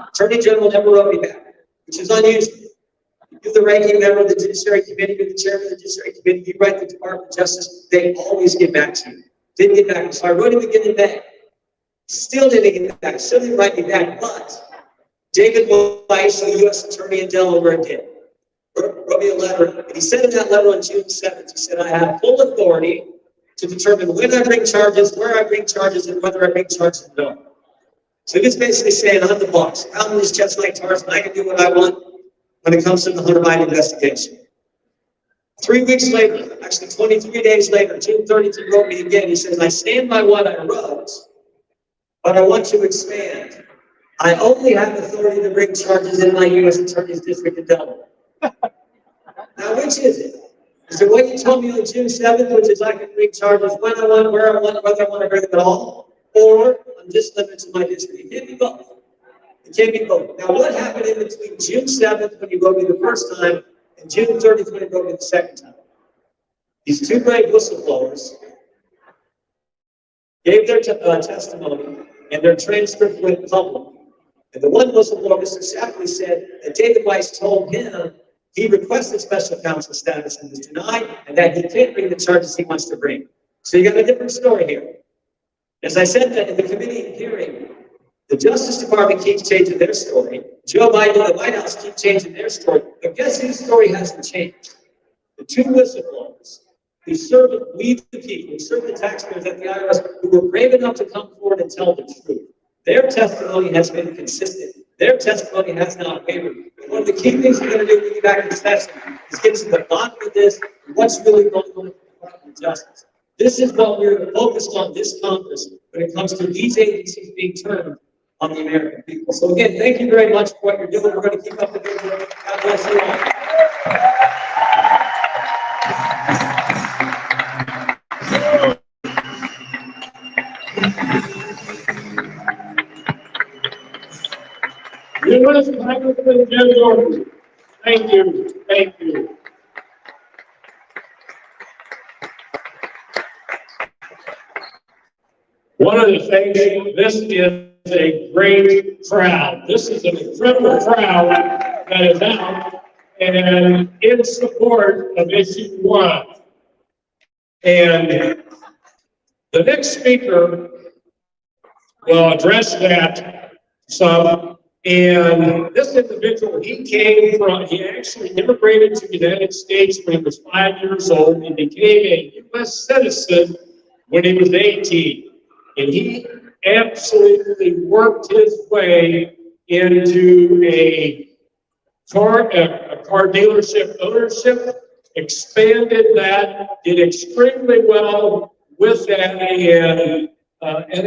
[SPEAKER 8] Attorney General never wrote me back, which is unusual. You're the ranking member of the Judiciary Committee, you're the chairman of the Judiciary Committee, you write the Department of Justice, they always get back to you. Didn't get back. So I wrote him again in May. Still didn't get back, still didn't write me back, but David Weiss, the U.S. Attorney in Delaware, did. Wrote me a letter, and he said in that letter on June 7th, he said, I have full authority to determine when I bring charges, where I bring charges, and whether I bring charges or no. So he was basically saying, I'm the boss. I'm this chest like Tarzan, I can do what I want when it comes to the Hunter Biden investigation. 3 weeks later, actually 23 days later, June 30th, he wrote me again. He says, I stand by what I wrote, but I want to expand. I only have authority to bring charges in my U.S. Attorney's District in Delaware. Now, which is it? Is it what you told me on June 7th, which is I can bring charges when I want, where I want, whether I want to bring them at all, or I'm just limited to my district? It can't be both. It can't be both. Now, what happened in between June 7th when you wrote me the first time and June 30th when you wrote me the second time? These two great whistleblowers gave their testimony and their transcript went public. And the one whistleblower, Mr. Shapley, said that David Weiss told him he requested special counsel status and was denied, and that he can't bring the charges he wants to bring. So you got a different story here. As I said that in the committee hearing, the Justice Department keeps changing their story. Joe Biden and the White House keep changing their story. But guess whose story hasn't changed? The two whistleblowers who served we the people, who served the taxpayers at the IRS, who were brave enough to come forward and tell the truth. Their testimony has been consistent. Their testimony has not wavered. And one of the key things we're going to do when we get back in the session is get to the bottom of this and what's really going on with the Department of Justice. This is what we're focused on this Congress when it comes to these agencies being turned on the American people. So again, thank you very much for what you're doing. We're going to keep up the good work. God bless you all.
[SPEAKER 4] U.S. Congressman Jim Jordan. Thank you. Thank you. One of the things, this is
[SPEAKER 1] a great crowd. This is an incredible crowd that is out and in support of issue 1. And the next speaker will address that some. And this individual, he actually immigrated to the United States when he was 5 years old and became a U.S. citizen when he was 18. And he absolutely worked his way into a car dealership ownership, expanded that, did extremely well with that, and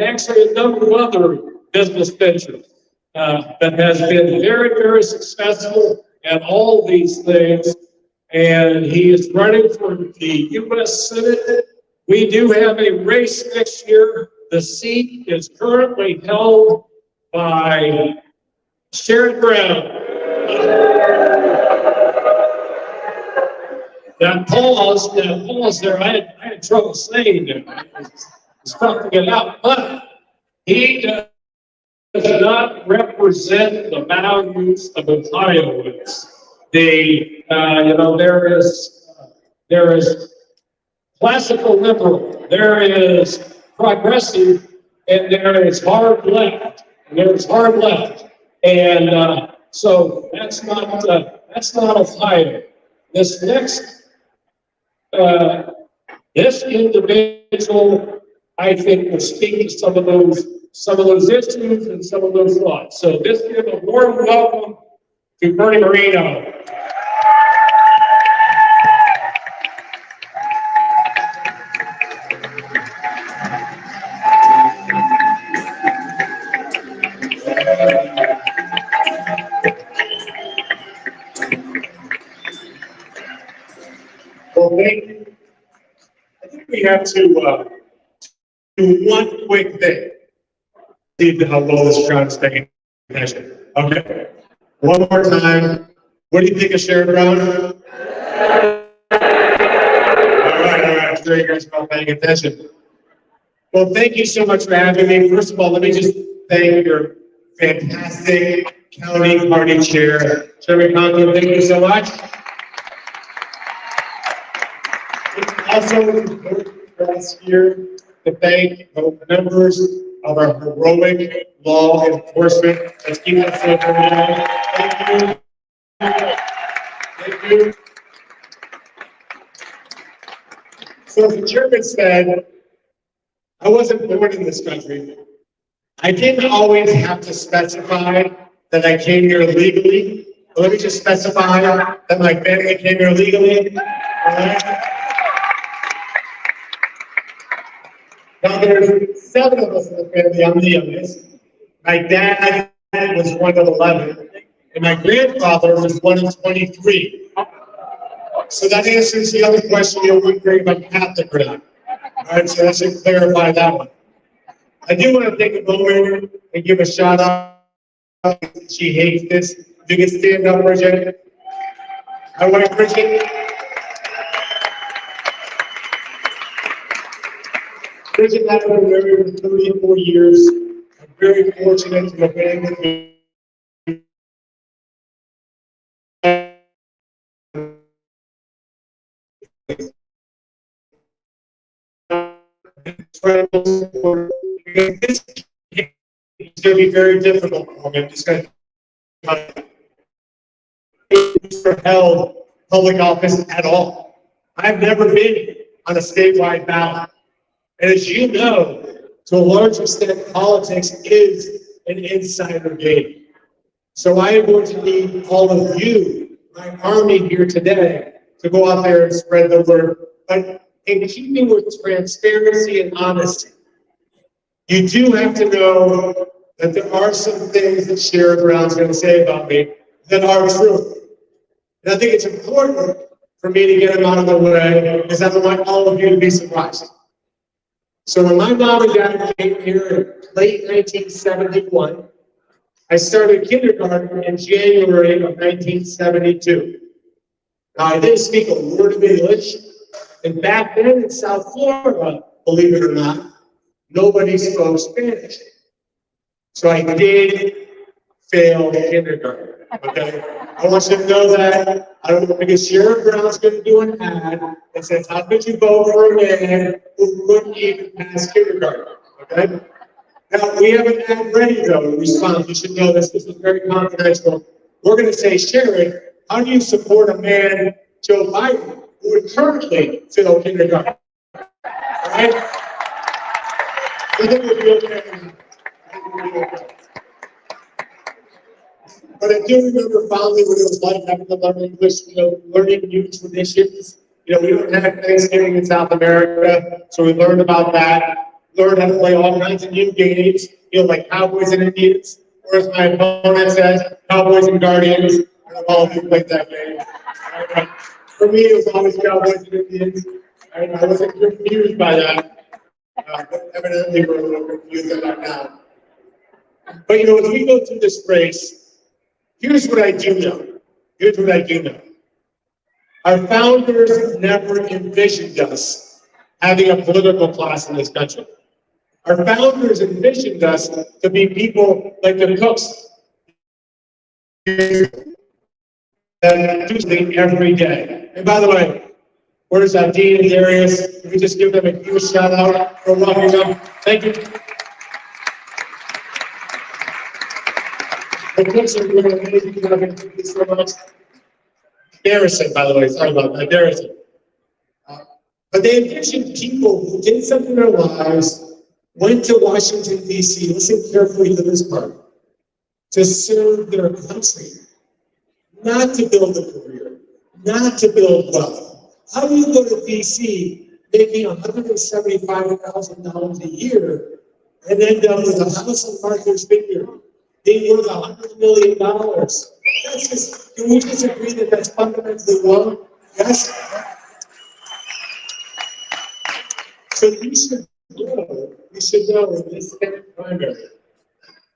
[SPEAKER 1] actually a number of other business ventures. That has been very, very successful at all these things. And he is running for the U.S. Senate. We do have a race next year. The seat is currently held by Sharon Brown. That pause there, I had trouble saying it. It's tough to get out, but he does not represent the values of Ohioans. There is classical liberal, there is progressive, and there is hard left. And so that's not Ohio. This individual, I think, will speak to some of those issues and some of those thoughts. So this is a warm welcome to Bernie Marino. Well, I think we have to do one quick thing. See how well this crowd is paying attention. Okay. One more time. What do you think of Sharon Brown? All right. Sure you guys are all paying attention. Well, thank you so much for having me. First of all, let me just thank your fantastic county party chair, Chairman Conklin. Thank you so much. It's also important for us here to thank the members of our heroic law enforcement that's keeping us safe every day. Thank you. Thank you. So the chairman said, I wasn't born in this country. I didn't always have to specify that I came here legally. But let me just specify that my family came here legally. All right? Now there's 7 of us in the family. I'm the youngest. My dad was one of 11, and my grandfather was one of 23. So that answers the other question you're wondering about Catholic or not. All right, so that should clarify that one. I do want to take a moment and give a shout out. She hates this. You can stand up, Bridget. My wife, Bridget. Bridget and I have been married for 34 years. I'm very fortunate to have been able to it's going to be very difficult for me. I'm just going to held public office at all. I've never been on a statewide ballot. And as you know, to a large extent, politics is an insider game. So I am going to need all of you, my army here today, to go out there and spread the word. But in keeping with transparency and honesty, you do have to know that there are some things that Sharon Brown's going to say about me that are true. And I think it's important for me to get them out of the way because I don't want all of you to be surprised. So when my mom and dad came here in late 1971, I started kindergarten in January of 1972. Now, I didn't speak a word of English, and back then in South Florida, believe it or not, nobody spoke Spanish.
[SPEAKER 2] So I did fail kindergarten, okay? I want you to know that. I don't know, because Sheriff Brown's gonna do an ad that says, how could you vote for a man who couldn't even pass kindergarten, okay? Now, we have an ad ready though, in response. You should know this is very confidential. We're gonna say, Sharon, how do you support a man, Joe Biden, who would currently fail kindergarten? All right? I think we'll be okay. I think we'll be okay. But I do remember fondly what it was like having to learn English, learning new traditions. We don't have Thanksgiving in South America, so we learned about that. Learned how to play all kinds of new games, like Cowboys and Indians, or as my opponent says, Cowboys and Guardians. I don't know all of you played that game. For me, it was always Cowboys and Indians. I wasn't confused by that. But evidently, we're a little confused about now. But as we go through this race, here's what I do know. Our founders never envisioned us having a political class in this country. Our founders envisioned us to be people like the cooks that do something every day. And by the way, where's Dean and Darius? Can we just give them a huge shout out for welcoming them? Thank you. The cooks are doing an amazing job. Thank you so much. Garrison, by the way, sorry about that, Garrison. But they envisioned people who did something in their lives, went to Washington, D.C., listen carefully to this part, to serve their country, not to build a career, not to build wealth. How do you go to D.C. making $175,000 a year and end up with a house in Martha's Vineyard being worth $100 million? That's just, can we just agree that that's fundamentally wrong? Yes? So you should know in this Senate primary,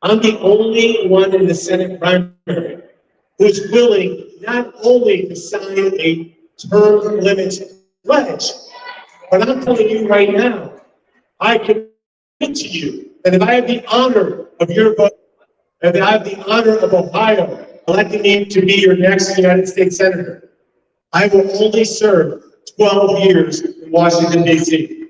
[SPEAKER 2] I'm the only one in the Senate primary who's willing not only to sign a term limits pledge, but I'm telling you right now, I commit to you that if I have the honor of your vote, if I have the honor of Ohio electing me to be your next United States Senator, I will only serve 12 years in Washington, D.C.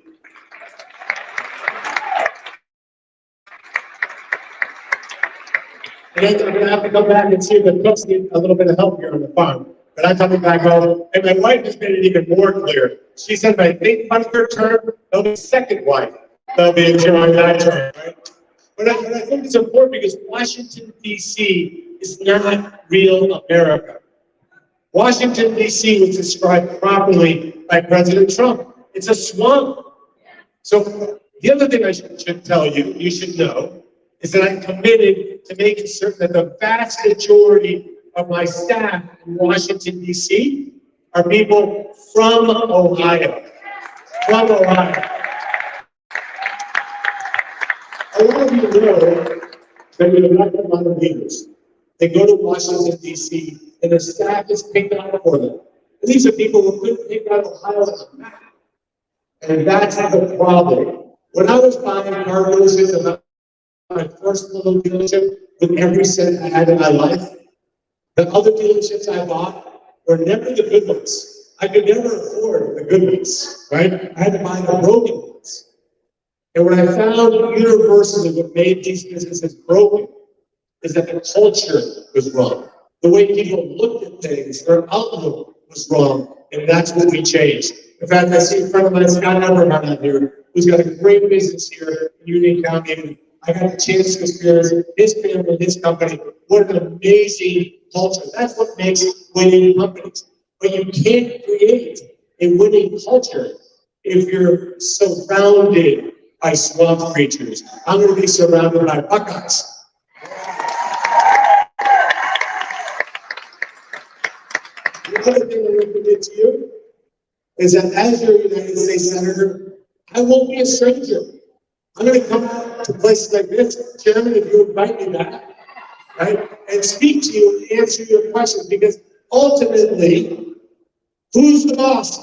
[SPEAKER 2] And I'm going to have to come back and see if the cooks need a little bit of help here on the farm. But I'm coming back home, and my wife has made it even more clear. She said, "I think my third term, there'll be a second wife. They'll be enjoying that term, right?" But I think it's important because Washington, D.C. is not real America. Washington, D.C. was described properly by President Trump. It's a swamp. So the other thing I should tell you, you should know, is that I'm committed to making certain that the vast majority of my staff in Washington, D.C. are people from Ohio. From Ohio. A lot of you know that we elect a lot of leaders. They go to Washington, D.C., and their staff is picked out for them. And these are people who couldn't pick out Ohio on the map. And that's the problem. When I was buying car dealerships, my first little dealership with every cent I had in my life, the other dealerships I bought were never the good ones. I could never afford the good ones, right? I had to buy the broken ones. And what I found universally what made these businesses broken is that the culture was wrong. The way people looked at things, their outlook was wrong, and that's what we changed. In fact, I see a friend of mine, Scott Everhart, out here, who's got a great business here in Union County, and I got the chance to experience his family, his company. What an amazing culture. That's what makes winning companies. But you can't create a winning culture if you're surrounded by swamp creatures. I'm going to be surrounded by Buckeyes. The other thing I'm going to commit to you is that as your United States Senator, I won't be a stranger. I'm going to come out to places like this, Chairman, if you invite me back, right, and speak to you and answer your questions, because ultimately, who's the boss?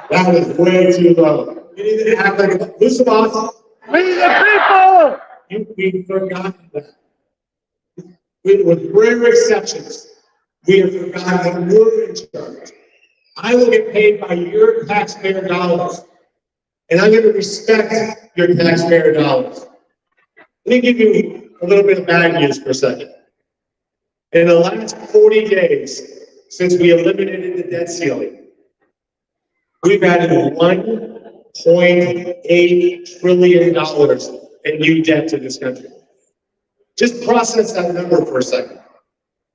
[SPEAKER 2] That was way too low. You need to act like, who's the boss?
[SPEAKER 5] We the people!
[SPEAKER 2] We've forgotten that. With rare exceptions, we have forgotten that we're in charge. I will get paid by your taxpayer dollars, and I'm going to respect your taxpayer dollars. Let me give you a little bit of bad news for a second. In the last 40 days, since we eliminated the debt ceiling, we've added $1.8 trillion in new debt to this country. Just process that number for a second.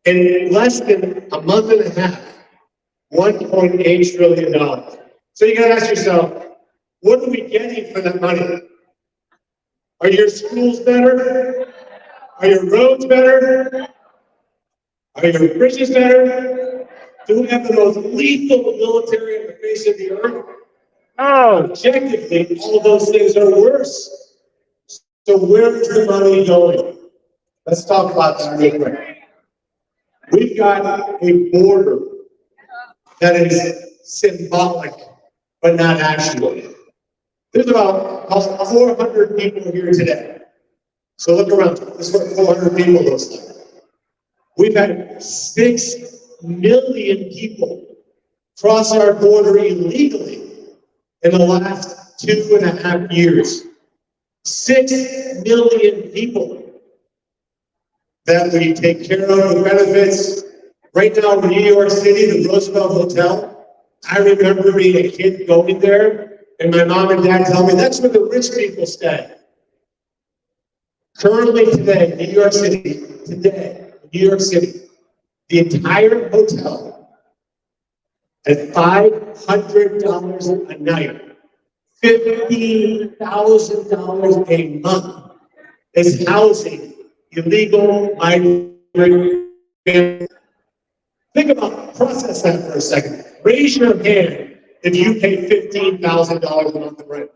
[SPEAKER 2] In less than a month and a half, $1.8 trillion. So you gotta ask yourself, what are we getting for that money? Are your schools better? Are your roads better? Are your bridges better? Do we have the most lethal military on the face of the earth?
[SPEAKER 5] Oh,
[SPEAKER 2] Objectively, all of those things are worse. So where is the money going? Let's talk about that real quick. We've got a border that is symbolic, but not actually. There's about 400 people here today. So look around. This is what 400 people looks like. We've had 6 million people cross our border illegally in the last 2.5 years. 6 million people that we take care of with benefits. Right now in New York City, the Roosevelt Hotel, I remember being a kid going there, and my mom and dad tell me that's where the rich people stay. Currently today, New York City, the entire hotel at $500 a night, $15,000 a month is housing illegal migrant families. Think about, process that for a second. Raise your hand if you pay $15,000 a month in rent.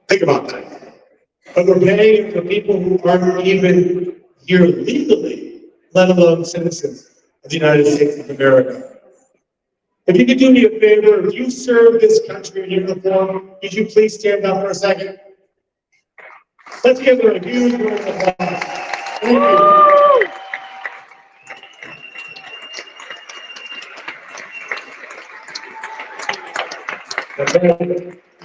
[SPEAKER 2] Think about that. But we're paying for people who aren't even here legally, let alone citizens of the United States of America. If you could do me a favor, if you serve this country in uniform, could you please stand up for a second? Let's give her a huge round of applause. Thank you. You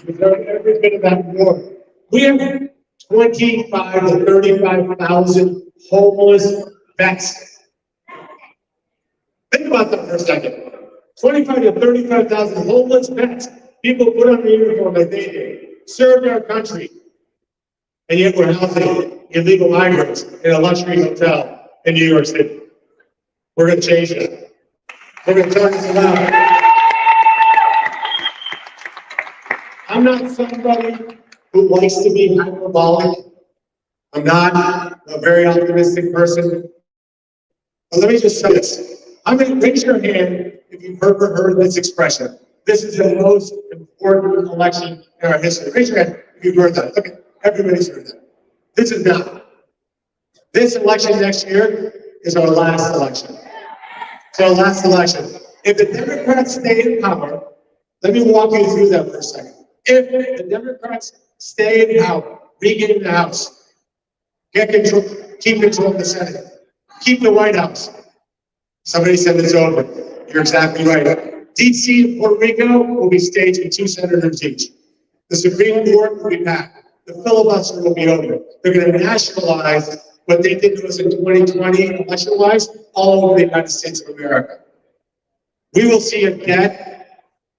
[SPEAKER 2] deserve every bit of that reward. We have 25,000 to 35,000 homeless vets. Think about that for a second. 25,000 to 35,000 homeless vets. People put on the uniform like they did, served our country, and yet we're housing illegal migrants in a luxury hotel in New York City. We're going to change that. We're going to turn this around. I'm not somebody who likes to be hyperbolic. I'm not a very optimistic person. But let me just say this. I'm going to raise your hand if you've ever heard this expression. This is the most important election in our history. Raise your hand if you've heard that. Okay, everybody's heard that. This is not. This election next year is our last election. It's our last election. If the Democrats stay in power, let me walk you through that for a second. If the Democrats stay in power, regain the House, get control, keep control of the Senate, keep the White House. Somebody said it's over. You're exactly right. DC and Puerto Rico will be staged with 2 senators each. The Supreme Court will be packed. The filibuster will be over. They're going to nationalize what they did to us in 2020, election-wise, all over the United States of America. We will see a debt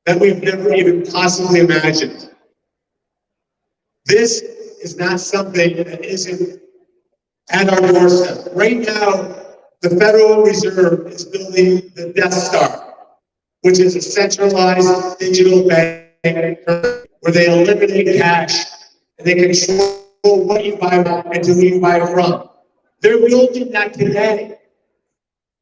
[SPEAKER 2] that we've never even possibly imagined. This is not something that isn't at our doorstep. Right now, the Federal Reserve is building the Death Star, which is a centralized digital bank where they eliminate cash and they control what you buy and who you buy from. They're building that today.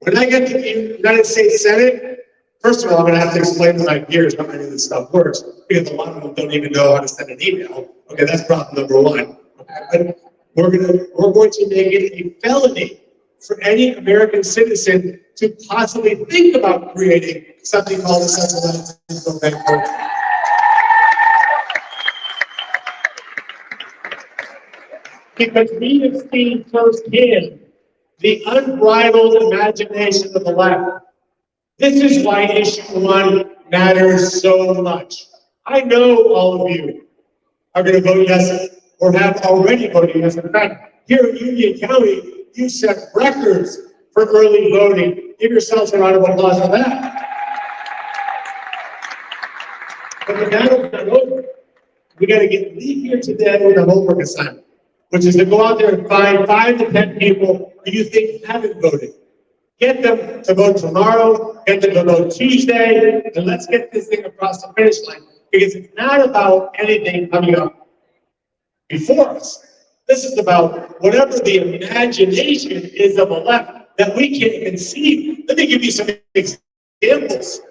[SPEAKER 2] When I get to the United States Senate, first of all, I'm going to have to explain to my peers how any of this stuff works, because a lot of them don't even know how to send an email. Okay, that's problem number one. Okay, but we're going to make it a felony for any American citizen to possibly think about creating something called a centralized digital bank program. because we have seen firsthand the unbridled imagination of the left. This is why issue 1 matters so much. I know all of you are going to vote yes or have already voted yes. In fact, here in Union County, you set records for early voting. Give yourselves a round of applause for that. But the battle's not over. We got to leave here today with a homework assignment, which is to go out there and find 5 to 10 people who you think haven't voted. Get them to vote tomorrow, get them to vote Tuesday, and let's get this thing across the finish line. Because it's not about anything coming up before us. This is about whatever the imagination is of the left that we can't conceive. Let me give you some examples.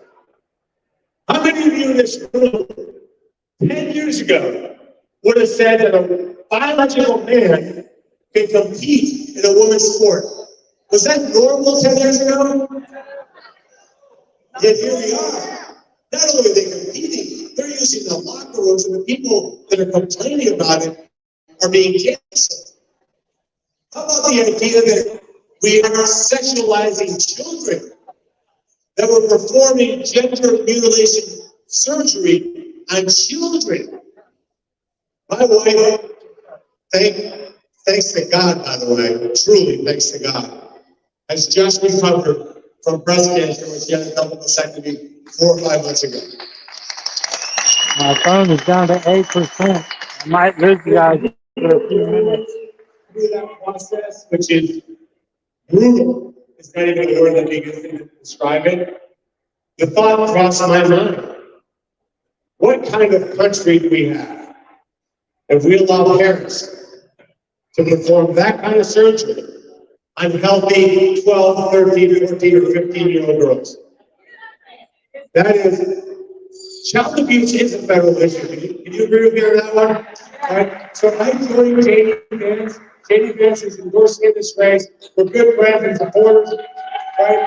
[SPEAKER 2] How many of you in this room 10 years ago would have said that a biological man can compete in a women's sport? Was that normal 10 years ago? Yet here we are. Not only are they competing, they're using the locker rooms, and the people that are complaining about it are being canceled. How about the idea that we are sexualizing children, that we're performing gender mutilation surgery on children? My wife, thanks to God, by the way, truly thanks to God, has just recovered from breast cancer, which she had a double mastectomy 4 or 5 months ago.
[SPEAKER 5] My phone is down to 8%. I might lose you guys for a few minutes.
[SPEAKER 2] Through that process, which is brutal, it's not even a word that we can describe it. The thought crossed my mind: what kind of country do we have if we allow parents to perform that kind of surgery on healthy 12, 13, 14, or 15-year-old girls? That is, child abuse is a federal issue. Can you agree with me on that one? All right. So I joined J.D. Vance. J.D. Vance is endorsing in this race. We're good friends and supporters. Right?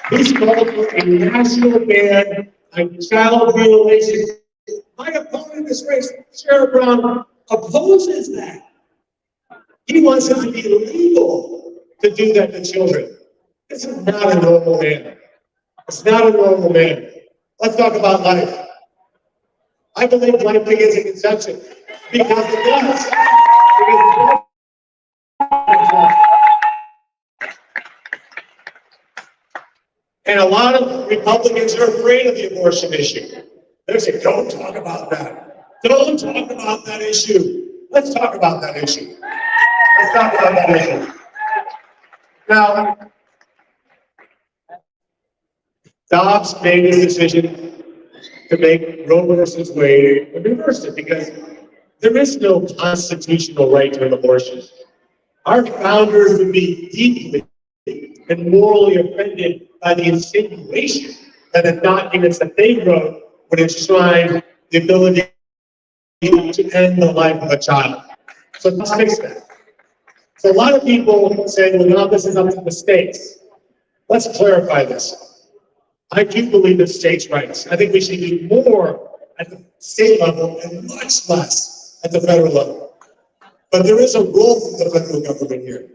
[SPEAKER 2] He's called for a national ban on child mutilation. My opponent in this race, Sheriff Brown, opposes that. He wants it to be illegal to do that to children. This is not a normal man. It's not a normal man. Let's talk about life. I believe life begins at conception because it does. And a lot of Republicans are afraid of the abortion issue. They're saying, don't talk about that. Don't talk about that issue. Let's talk about that issue. Let's talk about that issue. Now, Dobbs made his decision to make Roe versus Wade and reverse it because there is no constitutional right to an abortion. Our founders would be deeply and morally offended by the insinuation that the documents that they wrote would enshrine the ability to end the life of a child. So let's fix that. So a lot of people say, well, no, this is up to the states. Let's clarify this. I do believe in states' rights. I think we should do more at the state level and much less at the federal level. But there is a role for the federal government here.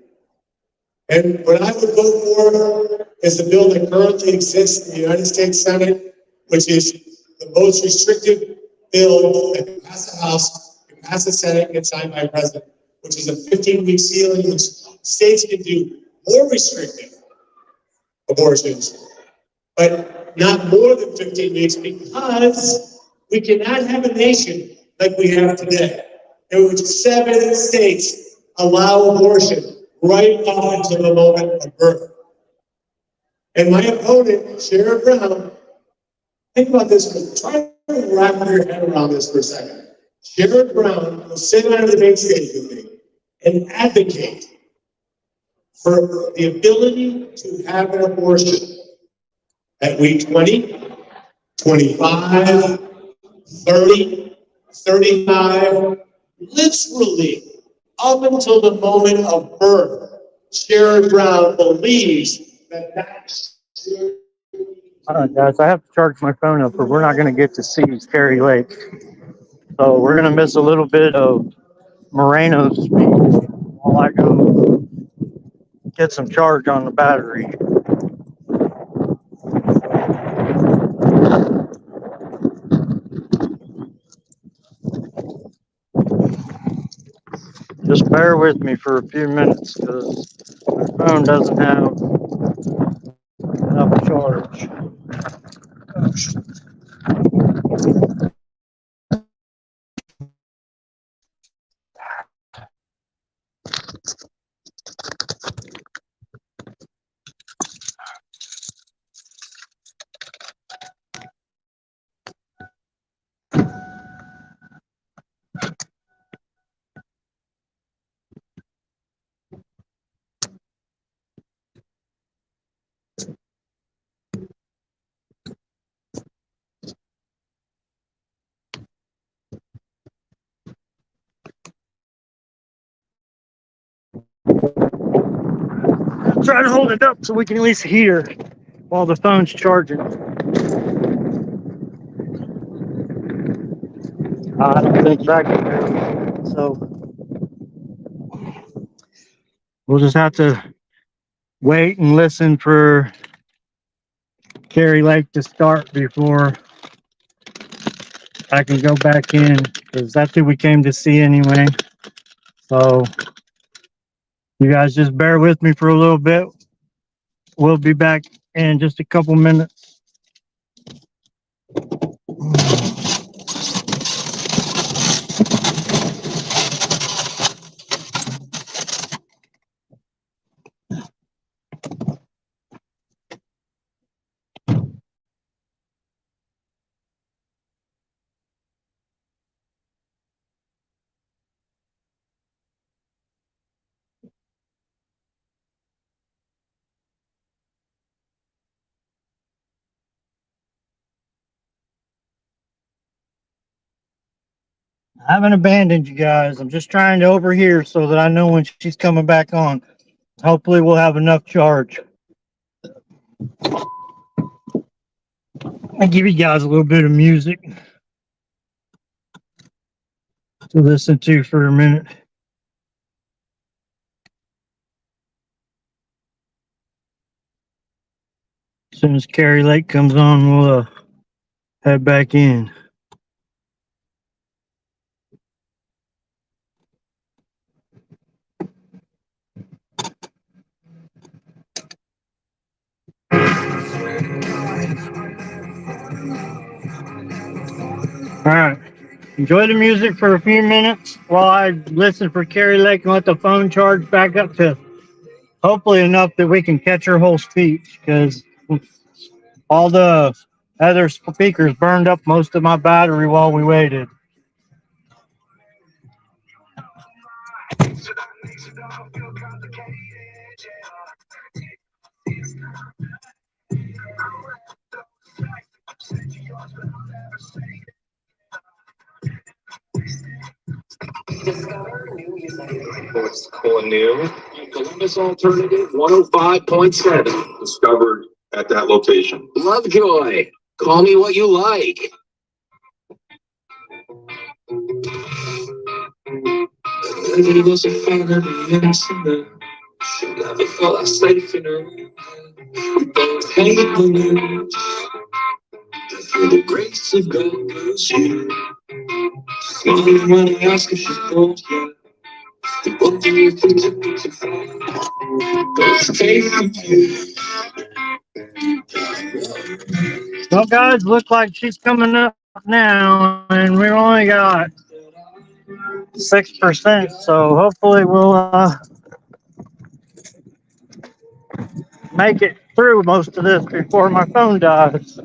[SPEAKER 2] And what I would vote for is the bill that currently exists in the United States Senate, which is the most restrictive bill that can pass the House, can pass the Senate, and get signed by a president, which is a 15-week ceiling, which states can do more restrictive abortions, but not more than 15 weeks, because we cannot have a nation like we have today, in which 7 states allow abortion right up until the moment of birth. And my opponent, Sheriff Brown, think about this, try to wrap your head around this for a second. Sheriff Brown will sit on the debate stage with me and advocate for the ability to have an abortion at week 20, 25, 30, 35, literally up until the moment of birth. Sheriff Brown believes that that's true.
[SPEAKER 5] All right, guys, I have to charge my phone up, or we're not going to get to see Carrie Lake. So we're going to miss a little bit of Moreno's speech while I go get some charge on the battery. Just bear with me for a few minutes because my phone doesn't have enough charge. Try to hold it up so we can at least hear while the phone's charging. I don't think I can hear it. So we'll just have to wait and listen for Carrie Lake to start before I can go back in, because that's who we came to see anyway. So you guys just bear with me for a little bit. We'll be back in just a couple minutes. I haven't abandoned you guys. I'm just trying to overhear so that I know when she's coming back on. Hopefully we'll have enough charge. I'll give you guys a little bit of music to listen to for a minute. As soon as Carrie Lake comes on, we'll head back in. All right. Enjoy the music for a few minutes while I listen for Carrie Lake and let the phone charge back up to hopefully enough that we can catch her whole speech, because all the other speakers burned up most of my battery while we waited.
[SPEAKER 9] For new, Columbus Alternative 105.7 discovered at that location. Lovejoy, call me what you like. It was a family incident. She never felt safe in her. We both hate the news. For the grace of God, girls here. Smiling when I ask if she's bored yet. What do you think to find? Those faces.
[SPEAKER 5] Well, guys, look like she's coming up now, and we've only got 6%, so hopefully we'll make it through most of this before my phone dies.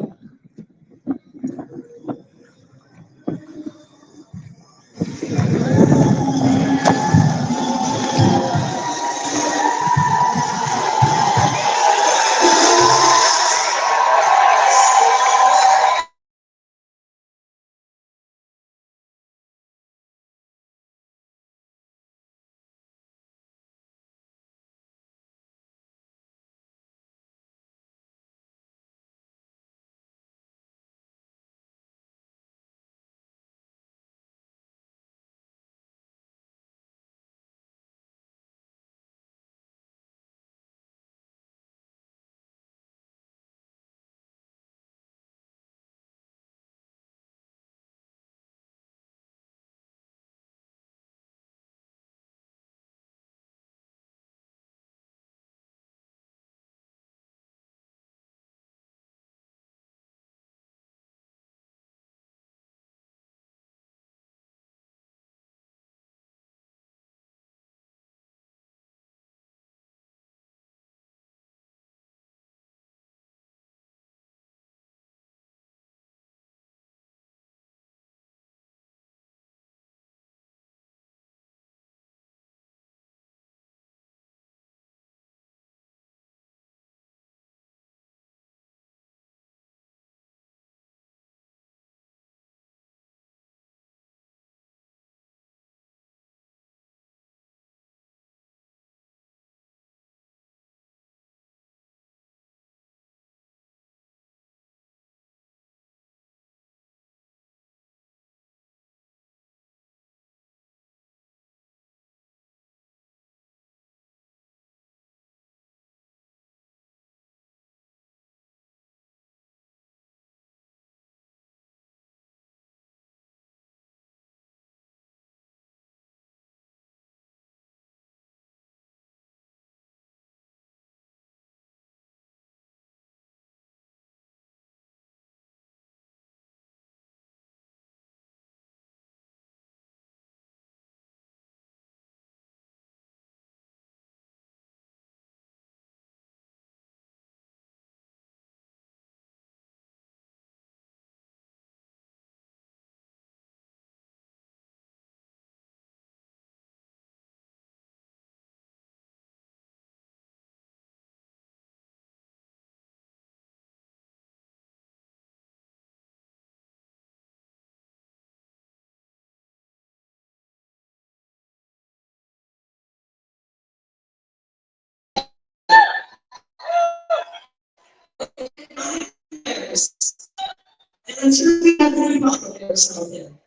[SPEAKER 3] I'm sure we have any problem there or something.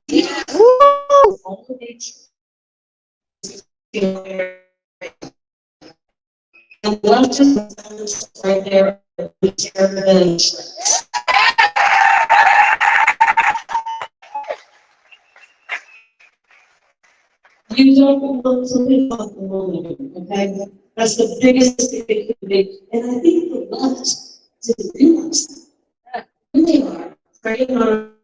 [SPEAKER 3] Yeah. All the nature. And left is right there. You don't want to live off the moment, okay? That's the biggest thing it could be. And I think the left didn't realize that. They are praying on.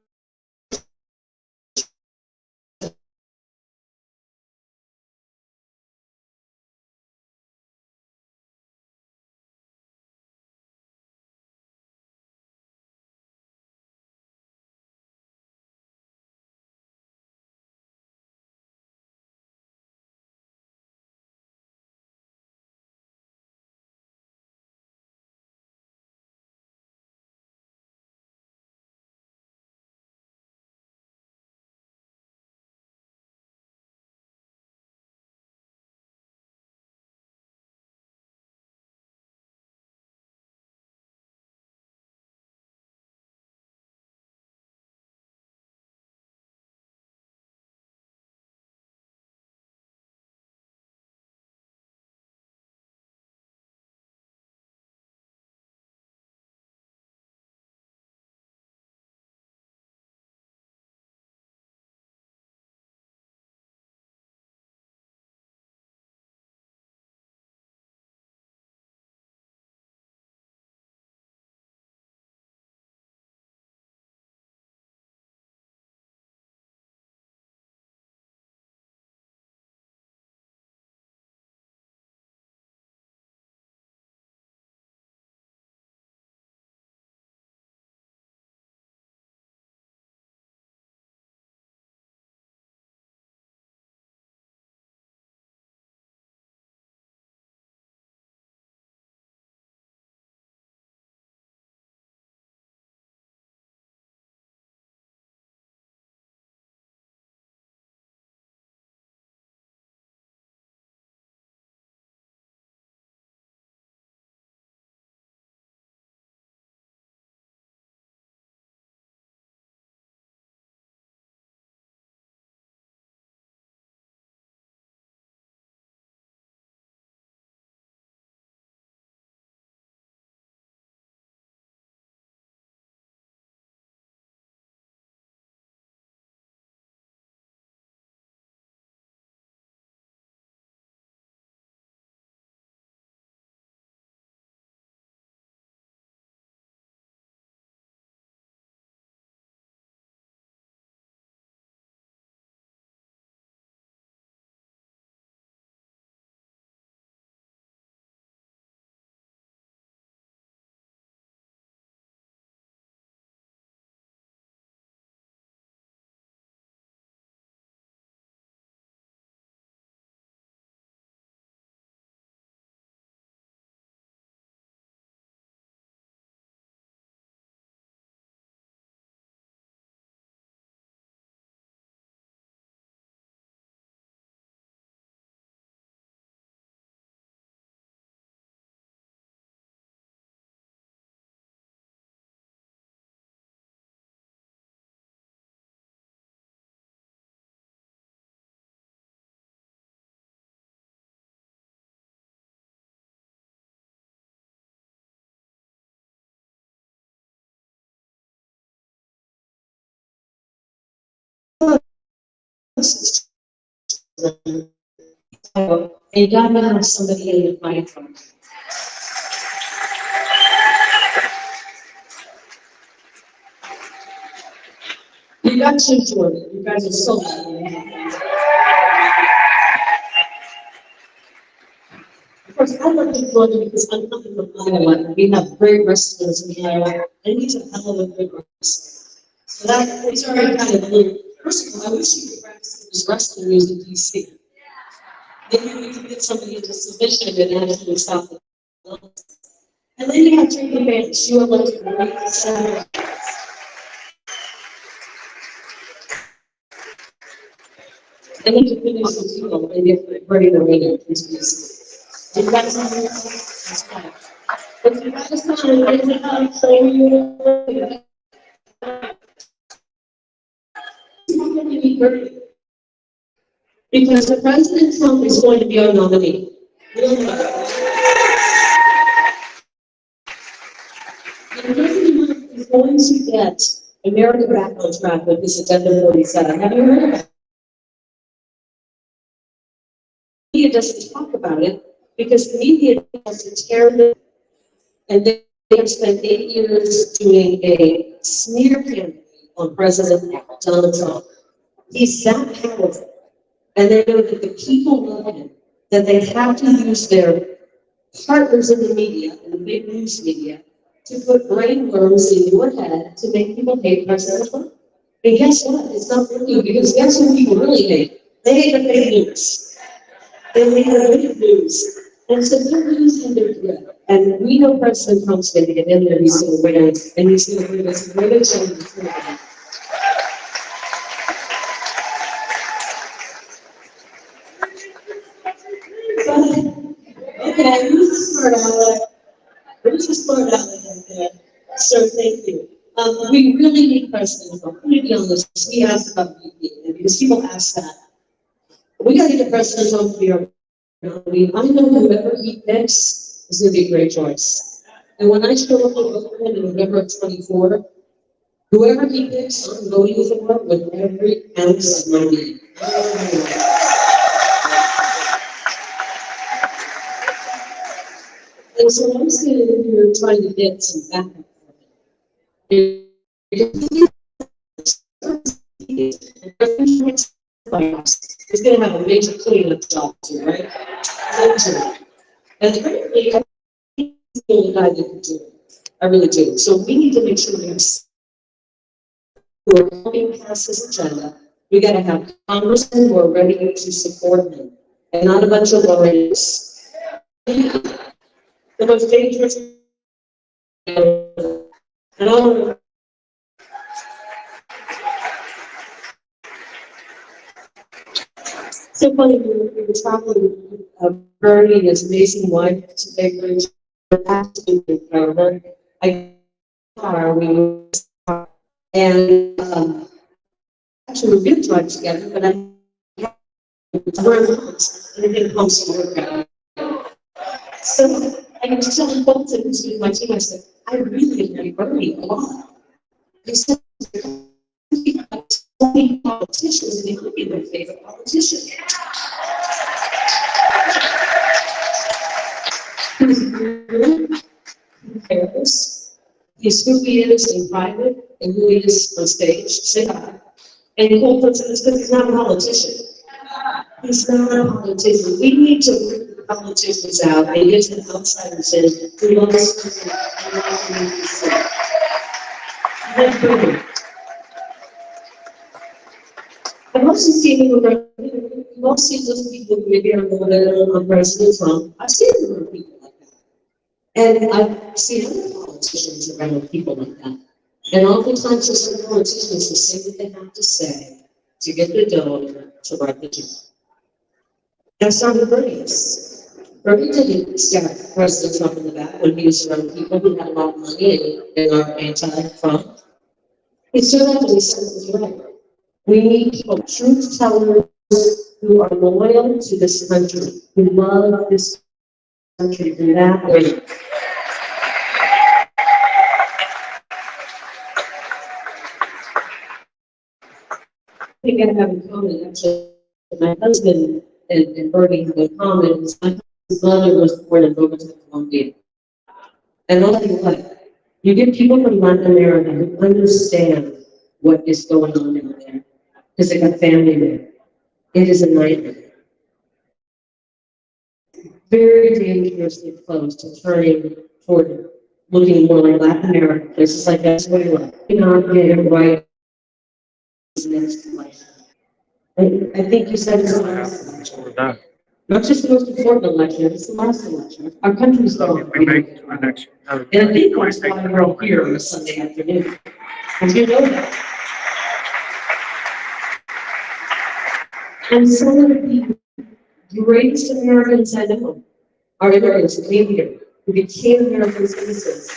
[SPEAKER 3] You gotta have somebody in the fight for. You got to Jordan. You guys are so lucky. Of course, I love you, Jordan, because I'm coming from Iowa. We have great wrestlers in Iowa, and he's a hell of a good wrestler. So that it's already kind of blue. First of all, I wish you could practice this wrestling music in DC. Maybe we could get somebody into submission and actually stop the. And then you have Jamie Banks. You are like a great center. And then to finish the deal, and get ready to win it. You guys know that's fine. But you guys know, show you. Bernie. Because President Trump is going to be our nominee. And President Trump is going to get America back on track with this Agenda 47. Have you heard of it? The media doesn't talk about it because the media has to tear them, and they have spent 8 years doing a smear campaign on President Donald Trump. He's that powerful. And they know that the people love him, that they have to use their partners in the media, in the big news media, to put brain worms in your head to make people hate President Trump. And guess what? It's not working because guess who people really hate? They hate the fake news. They hate the fake news. And so they're losing their grip. And we know President Trump's going to get in there, he's going to win, and he's going to give us a great change. Okay, who's the smart aleck? Who's the smart aleck right there? So thank you. We really need President Trump. I'm going to be honest, we asked about VP, and because people ask that. We got to get President Trump to be our nominee. I know whoever he picks is going to be a great choice. And when I show up to vote for him in November of 24, whoever he picks, I'm voting for with every ounce of my being. And so I'm standing here trying to get some backup for him. He's going to have a major cleanup job too, right? And frankly, I think he's the only guy that can do it. I really do. So we need to make sure we have who are helping pass this agenda. We got to have congressmen who are ready to support him, and not a bunch of lawyers. The most dangerous and all so funny, we were traveling with Bernie and his amazing wife today, absolutely incredible. I car, we were, and actually we did drive together, but anything comes to work out. So I was telling folks that was with my team, I said, I really like Bernie a lot. He said, so many politicians, and he could be my favorite politician. He's really careless. He's who he is in private and who he is on stage. Say hi. And Cole puts it because he's not a politician. He's not a politician. We need to bring the politicians out and get to the outsiders in who wants to I've also seen you've also seen those people who maybe are a little bit on President Trump. I've seen a number of people like that. And I've seen other politicians around people like that. And oftentimes for some politicians to say what they have to say to get the donor to write the job. That's not what Bernie is. Bernie didn't stab President Trump in the back when he was around people who had a lot of money and are anti-Trump. He stood up and he said it was right. We need people, truth tellers who are loyal to this country, who love this country in that way. I think I have in common, actually, my husband and Bernie have in common. His mother was born in Bogota, Colombia. And I'll tell you what, you get people from Latin America who understand what is going on down there, because they got family there. It is a nightmare. Very dangerously close to turning toward looking more like Latin America, places like Venezuela. You know, get it right. Next election. I think you said it's the last. Not just the most important election, it's the last election. Our country's going.
[SPEAKER 5] We make it to the next.
[SPEAKER 3] And I think that's why we're all here on a Sunday afternoon. And you know that. And some of the greatest Americans I know are immigrants who came here, who became American citizens.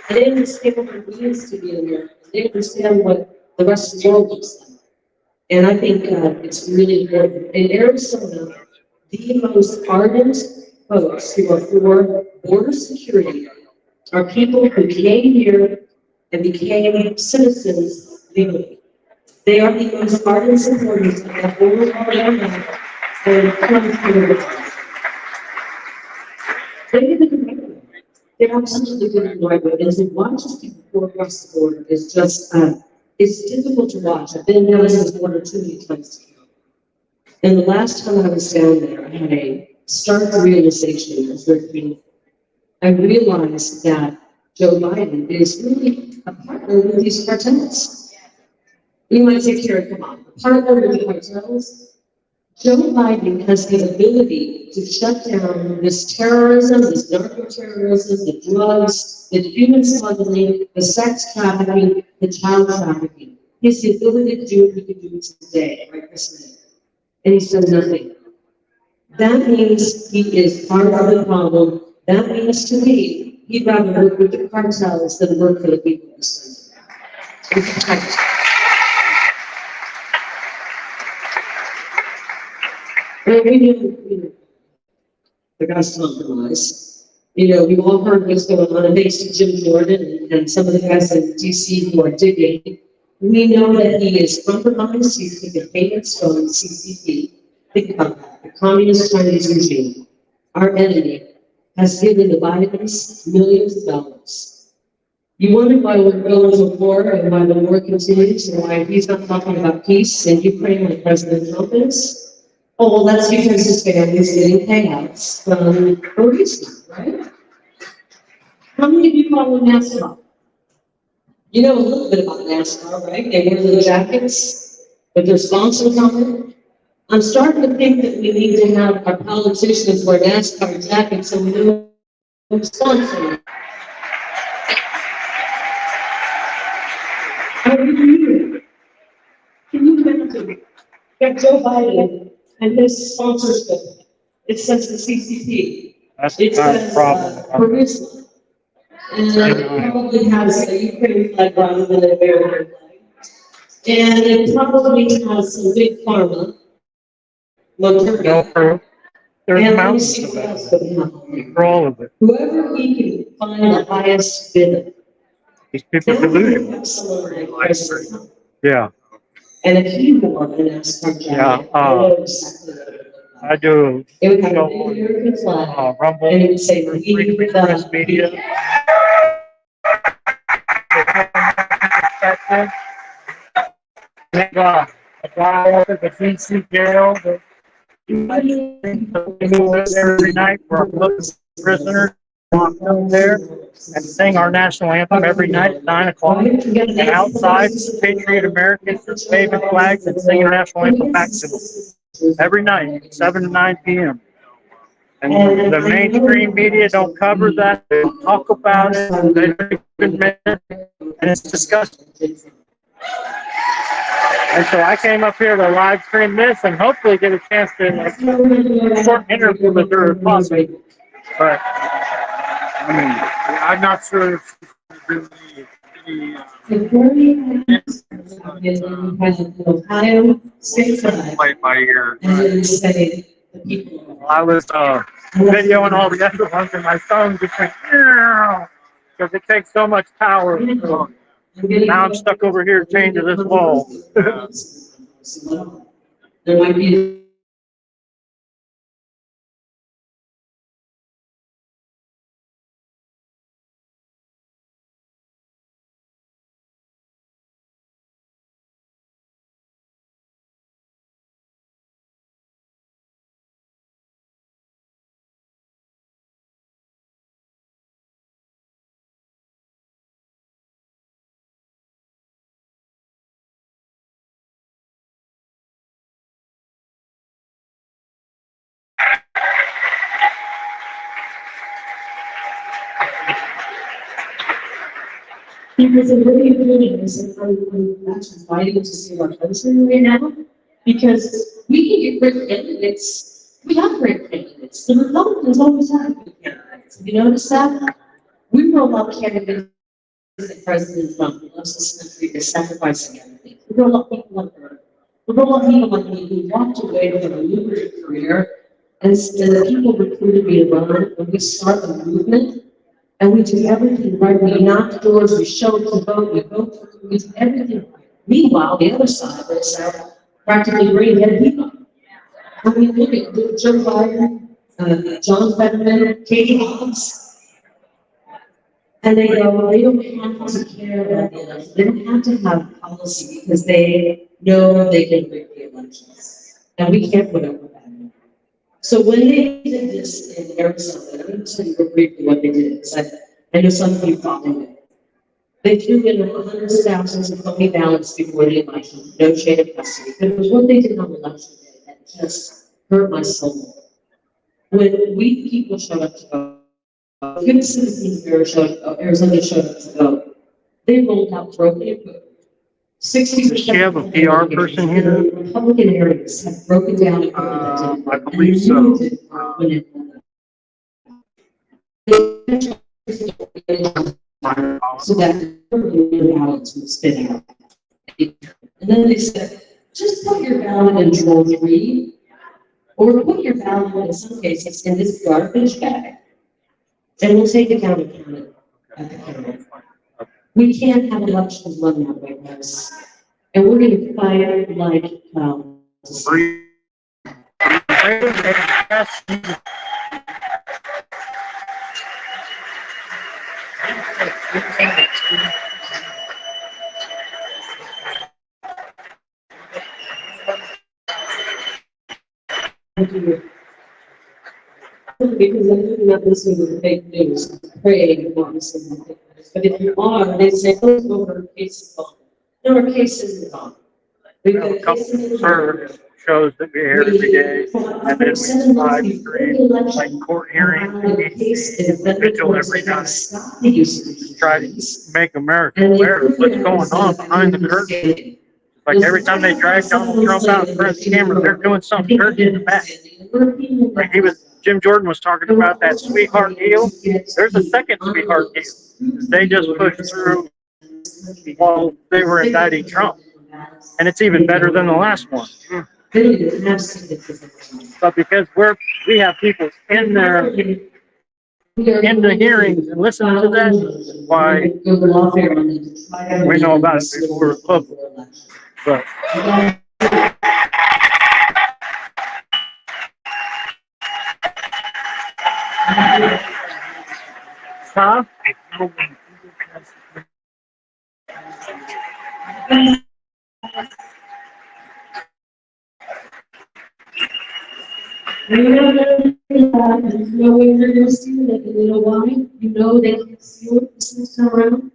[SPEAKER 3] And they understand what it means to be an American. They understand what the rest of the world looks like. And I think it's really important. In Arizona, the most ardent folks who are for border security are people who came here and became citizens legally. They are the most ardent supporters of that border and come here. They did it the right way. They absolutely did it the right way. And to watch these people go across the border is just, it's difficult to watch. I've been down this border too many times. And the last time I was down there, I had a stark realization as they're being, I realized that Joe Biden is really a partner with these cartels. You might say, Karen, come on, a partner with the cartels? Joe Biden has the ability to shut down this terrorism, this narco-terrorism, the drugs, the human smuggling, the sex trafficking, the child trafficking. He has the ability to do what he can do today, right this minute. And he's done nothing. That means he is part of the problem. That means to me, he'd rather work with the cartels than work for the people of this country. And we knew, the guys compromise. We've all heard what's going on, and thanks to Jim Jordan and some of the guys in DC who are digging. We know that he is compromised. He's taken payments from CCP. Think about that. The Communist Chinese regime, our enemy, has given the Bidens millions of dollars. You wonder why we're going to war and why the war continues and why he's not talking about peace in Ukraine like President Trump is? Oh, well, that's because his family's getting payouts from Burisma, right? How many of you follow NASCAR? You know a little bit about NASCAR, right? They wear the jackets with their sponsors on it. I'm starting to think that we need to have our politicians wear NASCAR jackets so we know who's sponsoring. How do you do it? Can you imagine? You have Joe Biden and his sponsorship. It says the CCP.
[SPEAKER 5] That's the kind of problem.
[SPEAKER 3] Burisma. And it probably has a Ukraine flag rather than an American flag. And it probably has some big pharma.
[SPEAKER 5] No, there's mountains of that. For all of it.
[SPEAKER 3] Whoever we can find the highest bidder.
[SPEAKER 5] These people are delusional. Yeah.
[SPEAKER 3] And if he wore an NASCAR jacket,
[SPEAKER 5] I do.
[SPEAKER 3] it would have a big American flag,
[SPEAKER 5] Rumble.
[SPEAKER 3] and it would say, "We the
[SPEAKER 5] Press media. A guy up at the DC jail that every night for our political prisoners come there and sing our national anthem every night at 9 o'clock. And outside, Patriot Americans waving flags and singing our national anthem back to them every night, 7 to 9 p.m. And the mainstream media don't cover that, they don't talk about it, they don't even admit it, and it's disgusting. And so I came up here to live stream this and hopefully get a chance to short interview with her if possible. But I mean, I'm not sure if
[SPEAKER 3] Ohio state flag.
[SPEAKER 7] Play by ear.
[SPEAKER 3] And then say the people.
[SPEAKER 5] I was videoing all the other ones and my phone just went, because it takes so much power. So now I'm stuck over here chained to this wall.
[SPEAKER 3] There might be. Because it really is, I'm actually fighting to save our country right now, because we can get great candidates. We have great candidates. The Republicans always have good candidates. Have you noticed that? We roll out candidates that President Trump loves this country is sacrificing everything. We roll out people like her. We're all people like me who walked away from a lucrative career, and the people recruited me to run, and we start a movement, and we do everything right. We knock doors, we show up to vote, we vote, we do everything right. Meanwhile, the other side is practically brain dead people. I mean, look at Joe Biden, John Fetterman, Katie Hobbs. And they go, they don't have to care about the election. They don't have to have policy because they know they can rig the elections. And we can't put up with that. So when they did this in Arizona, let me tell you briefly what they did. I know some of you followed it. They threw in hundreds of thousands of phony ballots before the election, no chain of custody. But it was what they did on election day that just hurt my soul. When we people showed up to vote, good citizens of Arizona showed up to vote. They rolled out broken equipment. 60%.
[SPEAKER 5] Does she have a PR person here?
[SPEAKER 3] Republican areas have broken down equipment.
[SPEAKER 5] I believe so.
[SPEAKER 3] So that the ballots would spin out. And then they said, just put your ballot in drawer 3, or put your ballot in some cases in this garbage bag. And we'll take it down and count it at the counter. We can't have elections run that way, guys. And we're going to fight like because I'm not listening to the fake news, praying you're not listening to the fake news. But if you are, they say, oh, no, our case is gone. No, our case isn't gone. We've got
[SPEAKER 5] A
[SPEAKER 3] a
[SPEAKER 5] couple
[SPEAKER 3] case in the
[SPEAKER 5] conservative shows that we hear every day, and then we live stream like court hearings, vigil every night. Try to make America aware of what's going on behind the curtain. Like every time they drag Donald Trump out in front of the camera, they're doing something dirty in the back. Like Jim Jordan was talking about that sweetheart deal. There's a second sweetheart deal. They just pushed through while they were indicting Trump. And it's even better than the last one. But because we have people in there in the hearings and listen to that, why we know about it before it's public. But huh?
[SPEAKER 3] You know when you're going to steal it, and you know why? You know they can't steal it this time around.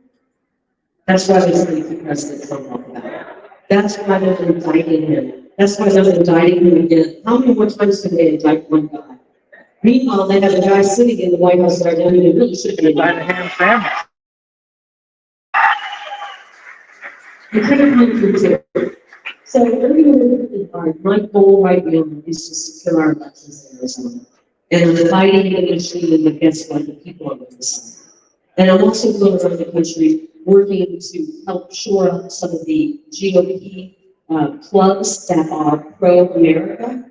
[SPEAKER 3] That's why they say the president don't talk about it. That's why they're indicting him. That's why they're indicting him again. How many more times can they indict one guy? Meanwhile, they have a guy sitting in the White House that I don't even really should be indicted.
[SPEAKER 5] Ham sandwich.
[SPEAKER 3] You couldn't come through too. So earlier in the my goal right now is to secure our elections in Arizona. And I'm fighting the machine against what the people are going to say. And I'm also going around the country working to help shore up some of the GOP clubs that are pro-America.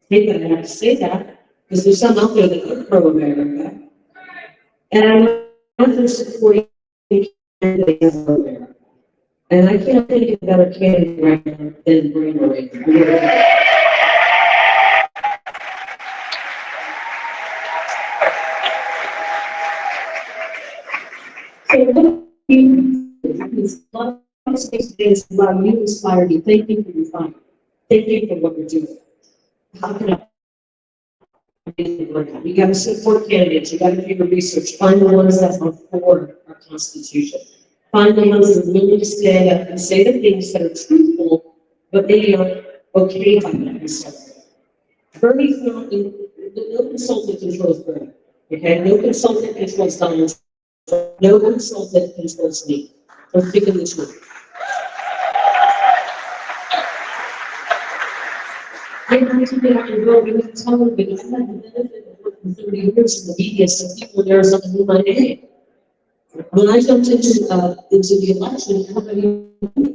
[SPEAKER 3] Maybe I have to say that, because there's some out there that are pro-America. And I'm for supporting candidates for America. And I can't think of a better candidate right now than Brainerd. So what you is a lot of things about you inspire me. Thank you for your time. Thank you for what you're doing. How can I? You got to support candidates. You got to do your research. Find the ones that are for our Constitution. Find the ones that are willing to stand up and say the things that are truthful, but they are okay by themselves. Bernie's not, no consultant controls Bernie. Okay, no consultant controls Donald. No consultant controls me. I'm speaking the truth. I have to get out and go and tell them because I had the benefit of working 30 years in the media, so people in Arizona knew my name. When I jumped into the election, everybody knew me.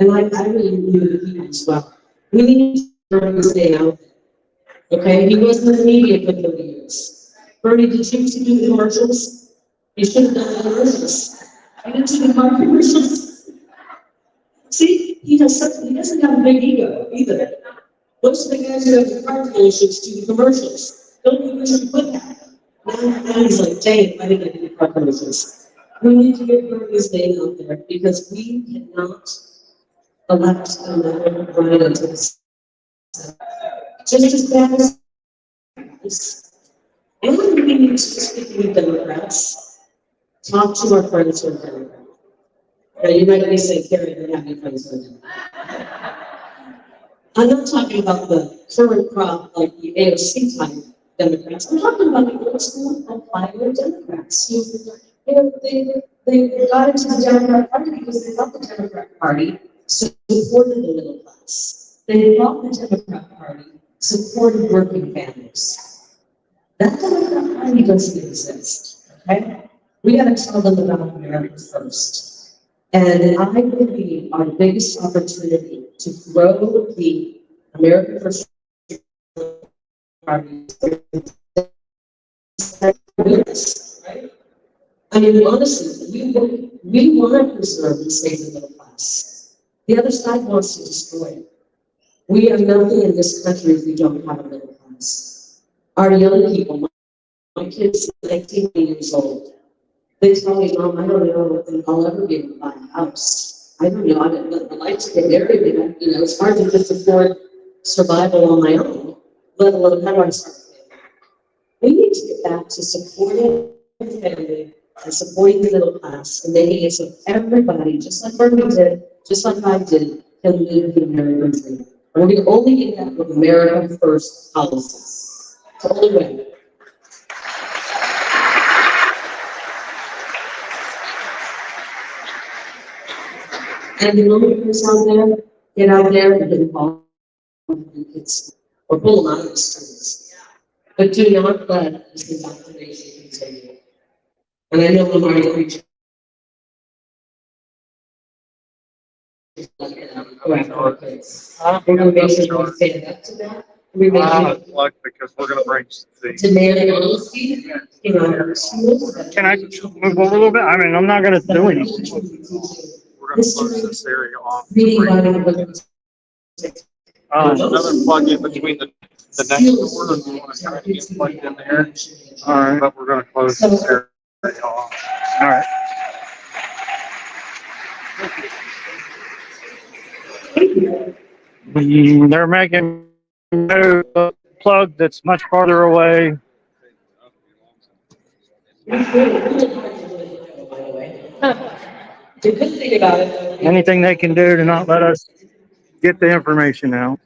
[SPEAKER 3] And I really knew the people as well.
[SPEAKER 10] We need to stay out there. Okay, he wasn't in the media for 30 years. Bernie, did you used to do the commercials? You should have done the commercials. You didn't do the car commercials. See, he doesn't have a big ego either. Most of the guys who have the car dealerships do the commercials. Don't you wish you would have? Now he's like, dang, I didn't do the car commercials. We need to get Bernie's name out there because we cannot elect another Brian into this. Just as bad as this. And we need to, speaking with Democrats, talk to our friends who are Democrats. Now you might be saying, Carrie, you're having friends who are Democrats. I'm not talking about the current crop, like the AOC type Democrats. I'm talking about the old school Ohio Democrats who, they got into the Democrat Party because they thought the Democrat Party supported the middle class. They thought the Democrat Party supported working families. That Democrat Party doesn't exist, okay? We gotta tell them about America first. And I believe our biggest opportunity to grow the America First Party is, right? I mean, honestly, we want to preserve and save the middle class. The other side wants to destroy it. We are nothing in this country if we don't have a middle class. Our young people, my kids are 19 years old. They tell me, Mom, I don't know if I'll ever be able to buy a house. I don't know, I'd like to get married, and, it's hard to just afford survival on my own, let alone how do I start a family. We need to get back to supporting the family and supporting the middle class and making it so everybody, just like Bernie did, just like I did, can live the American dream. And we can only get that with America First policies. It's the only way. And the lawmakers out there, get out there and get involved with kids, or pull them out of the streets. But do not let this indoctrination continue. And I know I'm already preaching. Go after our kids. We're going to make sure we stand up to that. We make sure
[SPEAKER 5] Because we're gonna bring the.
[SPEAKER 10] demand honesty in our schools.
[SPEAKER 5] Can I move over a little bit? I mean, I'm not gonna do anything. We're gonna close this area off.
[SPEAKER 10] Reading, writing, looking.
[SPEAKER 5] Another plug in between the next door, and we wanna try to get plugged in there. All right, but we're gonna close this area off. All right. They're making a plug that's much farther away.
[SPEAKER 10] The good thing about it, though,
[SPEAKER 5] Anything they can do to not let us get the information out.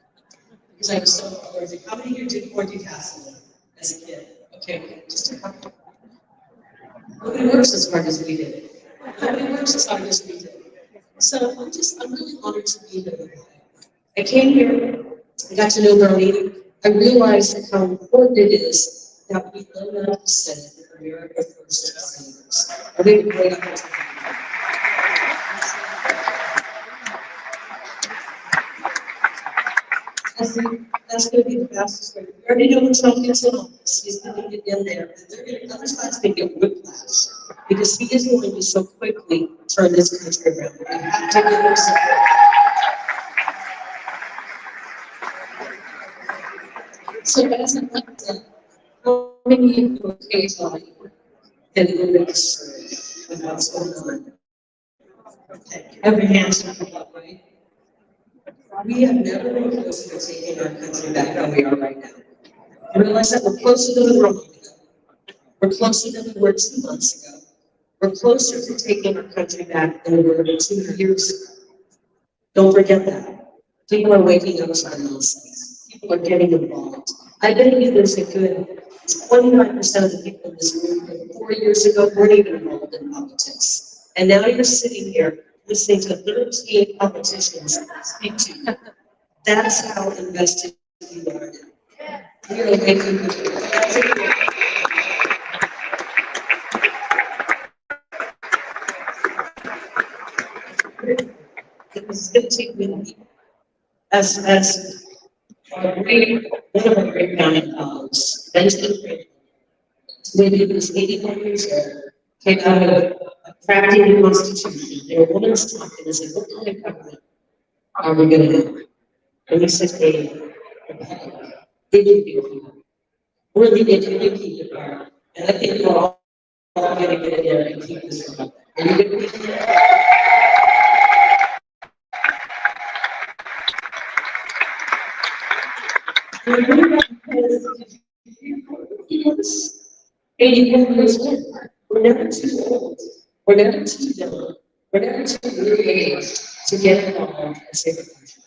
[SPEAKER 10] because I was so allergic. How many of you did multitasking as a kid? Okay, just a couple. Nobody works as hard as we did. Nobody works as hard as we did. So I'm really honored to be here. I came here, I got to know Bernie. I realized how important it is that we learn how to say America First. I think a great opportunity. I think that's going to be the fastest way. We already know when Trump gets in office, he's going to get in there. The other side's going to get whiplash because he isn't going to so quickly turn this country around. We have to give him support. So as an elected, how many of you occasionally can live with what's going on? Okay, every hand's up, right? We have never been closer to taking our country back than we are right now. I realize that we're closer than we were a month ago. We're closer than we were 2 months ago. We're closer to taking our country back than we were 2 years ago. Don't forget that. People are waking up to our nonsense. People are getting involved. I bet you there's a good 25% of the people in this room 4 years ago weren't even involved in politics. And now you're sitting here listening to 13 politicians speak to you. That's how invested you are. We are making This is going to take me a week. as one of our great founding fathers, Benjamin Franklin, when he was 81 years old, came out of crafting the Constitution. They were women's talk, and they said, what kind of government are we going to have? And he said, hey, we're the educated part. And I think we're all going to get in there and keep this going. Are you going to be there? Because 81 years old. We're never too old. We're never too young. We're never too early to get involved and save the country.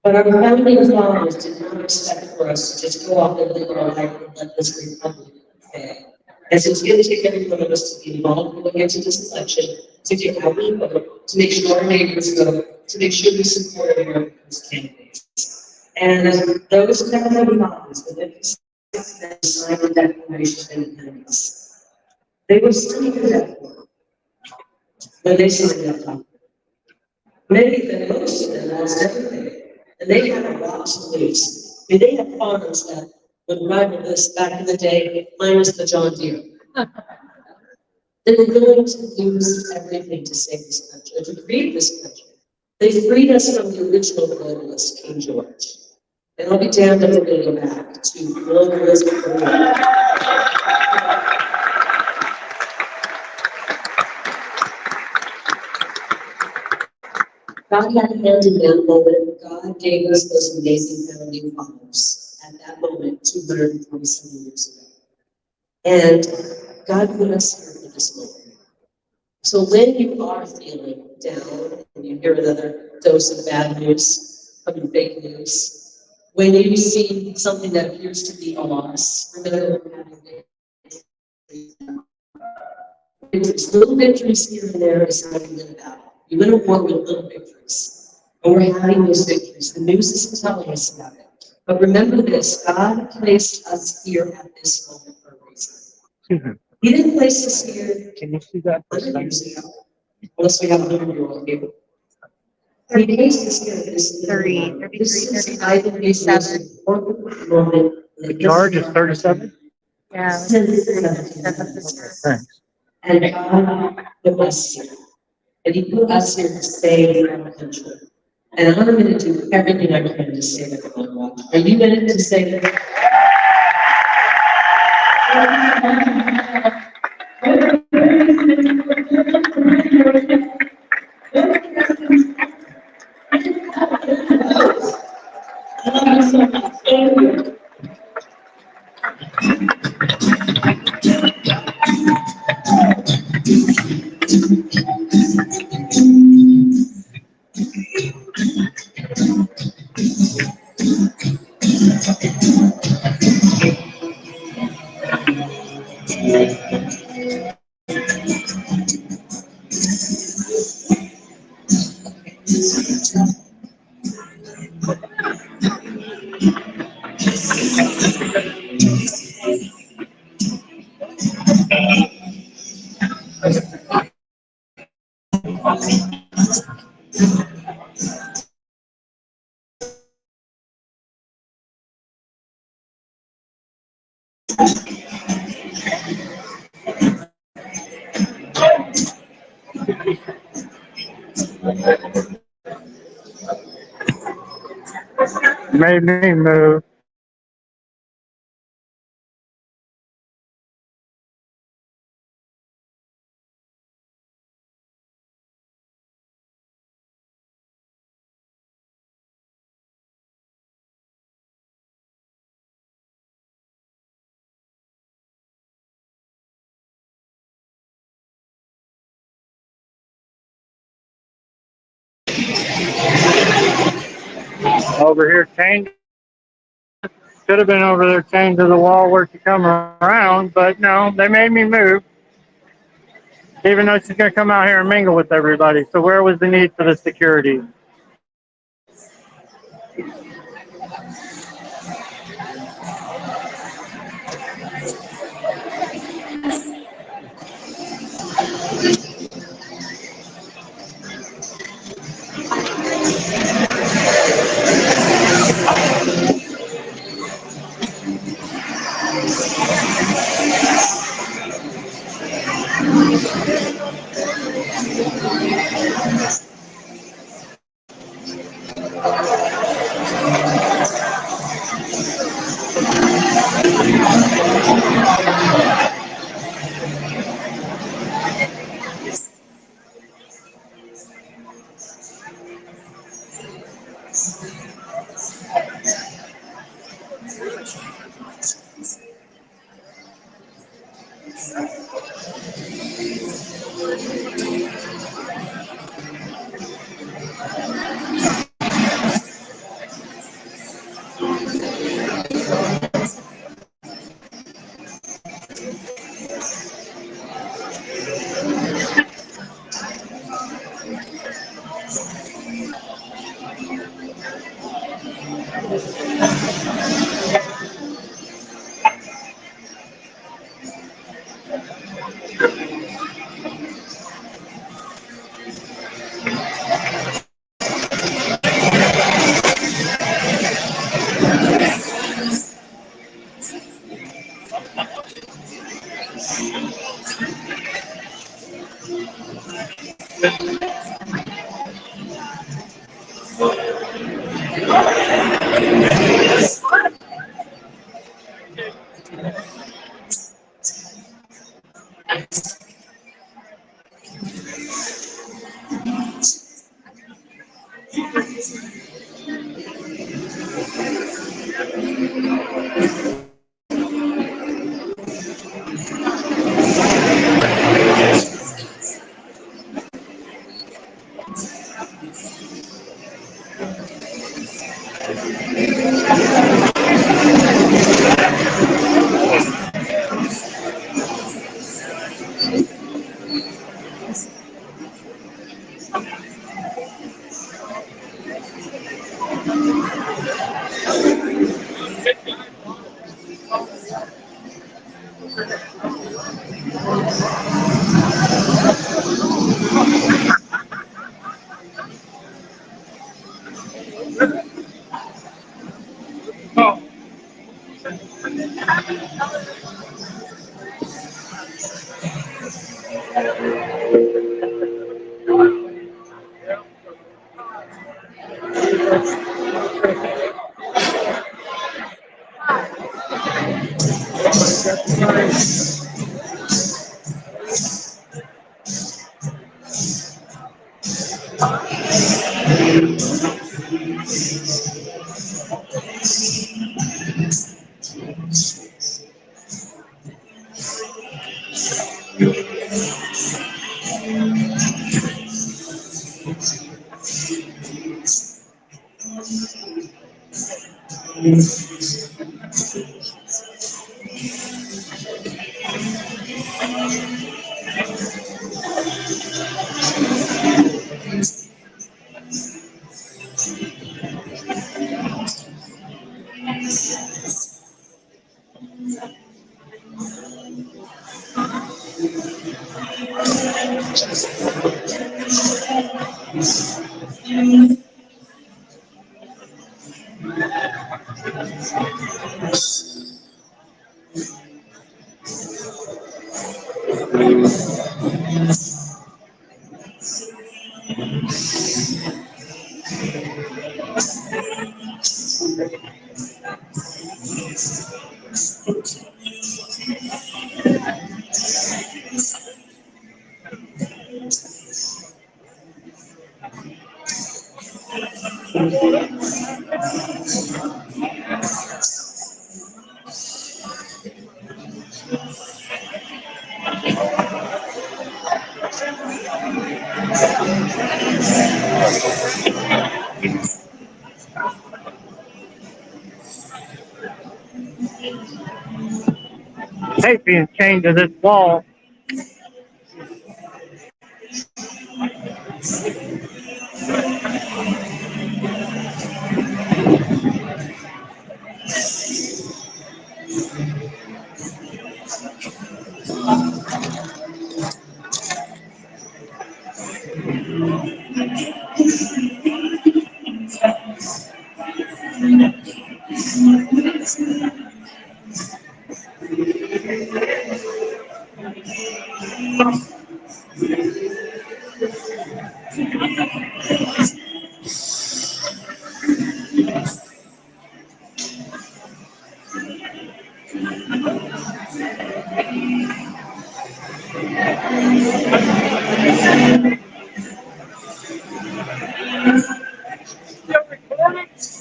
[SPEAKER 10] But our founding fathers did not expect for us to just go off and live our life and let this republic fail. And so it's going to take every one of us to be involved going into this election, to get out and vote, to make sure our neighbors vote, to make sure we support Americans' candidates. And those founding fathers, the 56 that signed the Declaration of Independence, they were still in that work when they signed that document. Many of them, most of them lost everything. And they had a lot to lose. I mean, they had farms that would rival this back in the day, minus the John Deere. They were willing to lose everything to save this country, to create this country. They freed us from the original globalist, King George. And I'll be damned if we're going to go back to globalism. God had a hand in that moment. God gave us those amazing founding fathers at that moment 247 years ago. And God put us here for this moment. So when you are feeling down and you hear another dose of bad news, from fake news, when you see something that appears to be a loss, remember we're having victories. Little victories here and there is how you live out. You win a war with little victories, and we're having those victories. The news isn't telling us about it. But remember this, God placed us here at this moment for a reason. He didn't place us here.
[SPEAKER 5] Can you see that?
[SPEAKER 10] 100 years ago, unless we have a 100-year-old here. He placed us here at this moment. This is, I think, the most important moment.
[SPEAKER 5] The charge is 37?
[SPEAKER 6] Yeah.
[SPEAKER 10] Since 1770.
[SPEAKER 5] Thanks.
[SPEAKER 10] And God put us here. And he put us here to save our country. And I'm going to do everything I can to save it from watch. Are you in it to save it?
[SPEAKER 5] Made me move. Over here chained. Should have been over there chained to the wall where she come around, but no, they made me move. Even though she's going to come out here and mingle with everybody. So where was the need for the security? Tape being chained to this wall.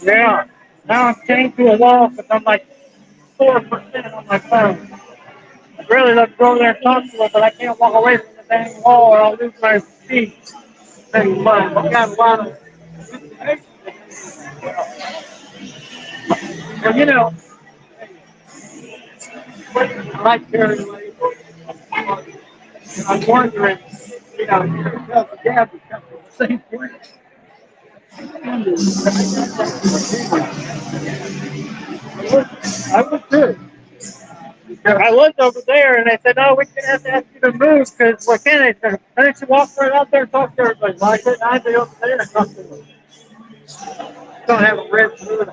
[SPEAKER 5] Yeah. Now I'm chained to a wall because I'm like 4% on my phone. I'd really love to go there and talk to her, but I can't walk away from the dang wall or I'll lose my feet. Thank you, I've got a lot of. Well, you know, I like Carrie Lake. I'm wondering, you know, the dad would come from the same place. I would too. I was over there and they said, "Oh, we can have to ask you to move because we can't." And then she walked right out there and talked to everybody. Well, I said, "I'd be over there and talk to them." Don't have a red food.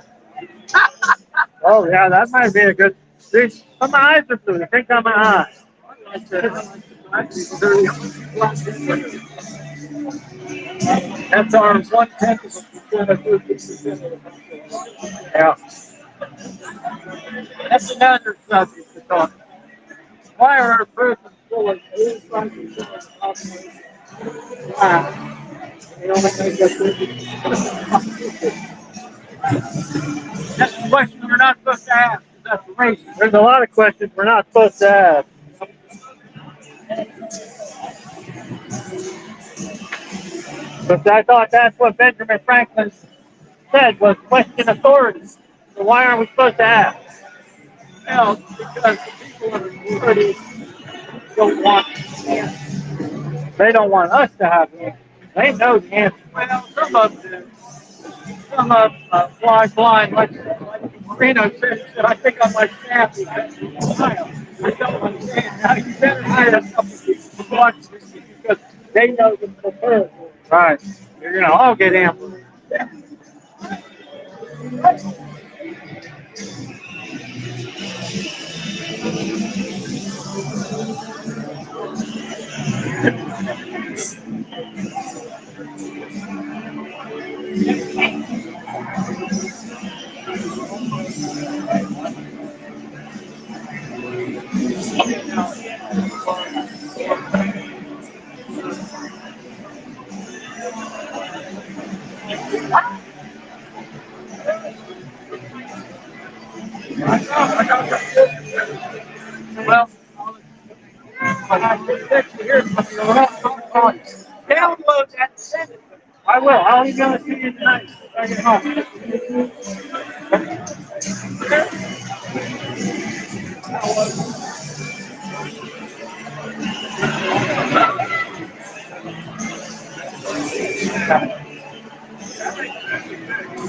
[SPEAKER 5] Oh yeah, that might be a good. See, my eyes are blue. I think on my eyes. That's our 1/10 of the 13% of the population. Yeah. That's another subject to talk about. Why are our prisons full of 85% of the population? Why? They only make us 50%. That's a question we're not supposed to ask. That's racist. There's a lot of questions we're not supposed to ask. But I thought that's what Benjamin Franklin said was question authority. So why aren't we supposed to ask? Well, because the people of authority don't want the answer. They don't want us to have the answer. They know the answer. Well, some of them do. Some of them fly blind, like Marino said. I think I'm like Kathy. I don't understand. Now you better hire a couple people to watch this because they know the prepared. Right. You're gonna all get ambushed. Well, download that and send it. I will. I'll email it to you tonight. I get home.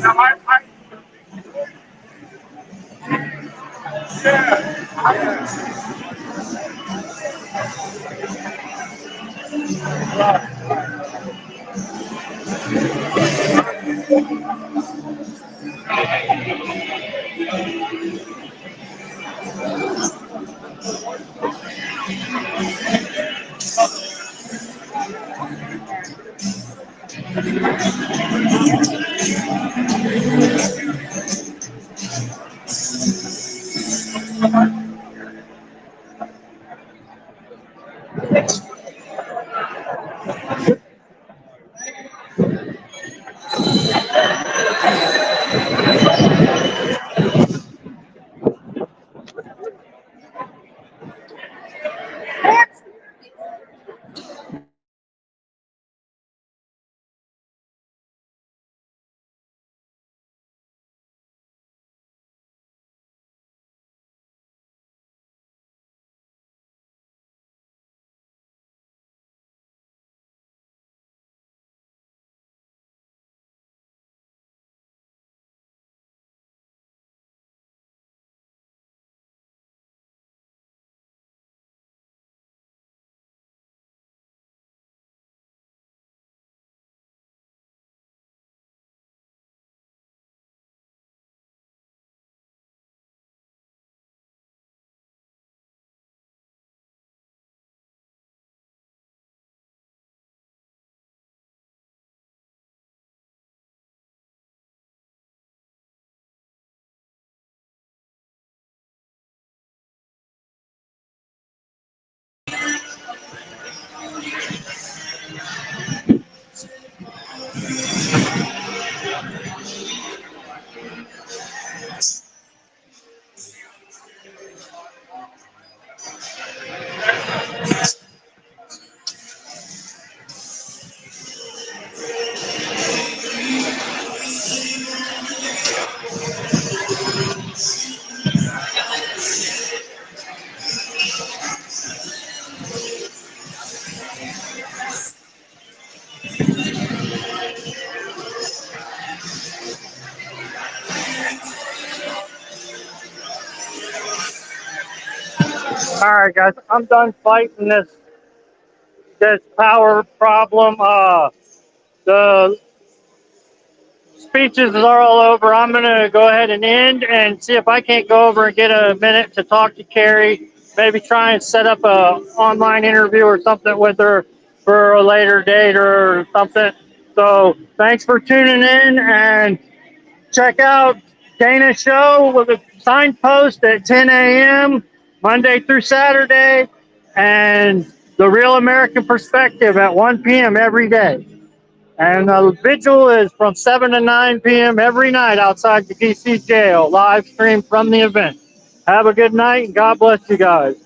[SPEAKER 5] Now, all right, guys, I'm done fighting this power problem. The speeches are all over. I'm gonna go ahead and end and see if I can't go over and get a minute to talk to Carrie maybe try and set up a online interview or something with her for a later date or something. So thanks for tuning in, and check out Dana's show with a signpost at 10 a.m. Monday through Saturday, and The Real American Perspective at 1 p.m. every day. And the vigil is from 7 to 9 p.m. every night outside the DC jail, live stream from the event. Have a good night, and God bless you guys.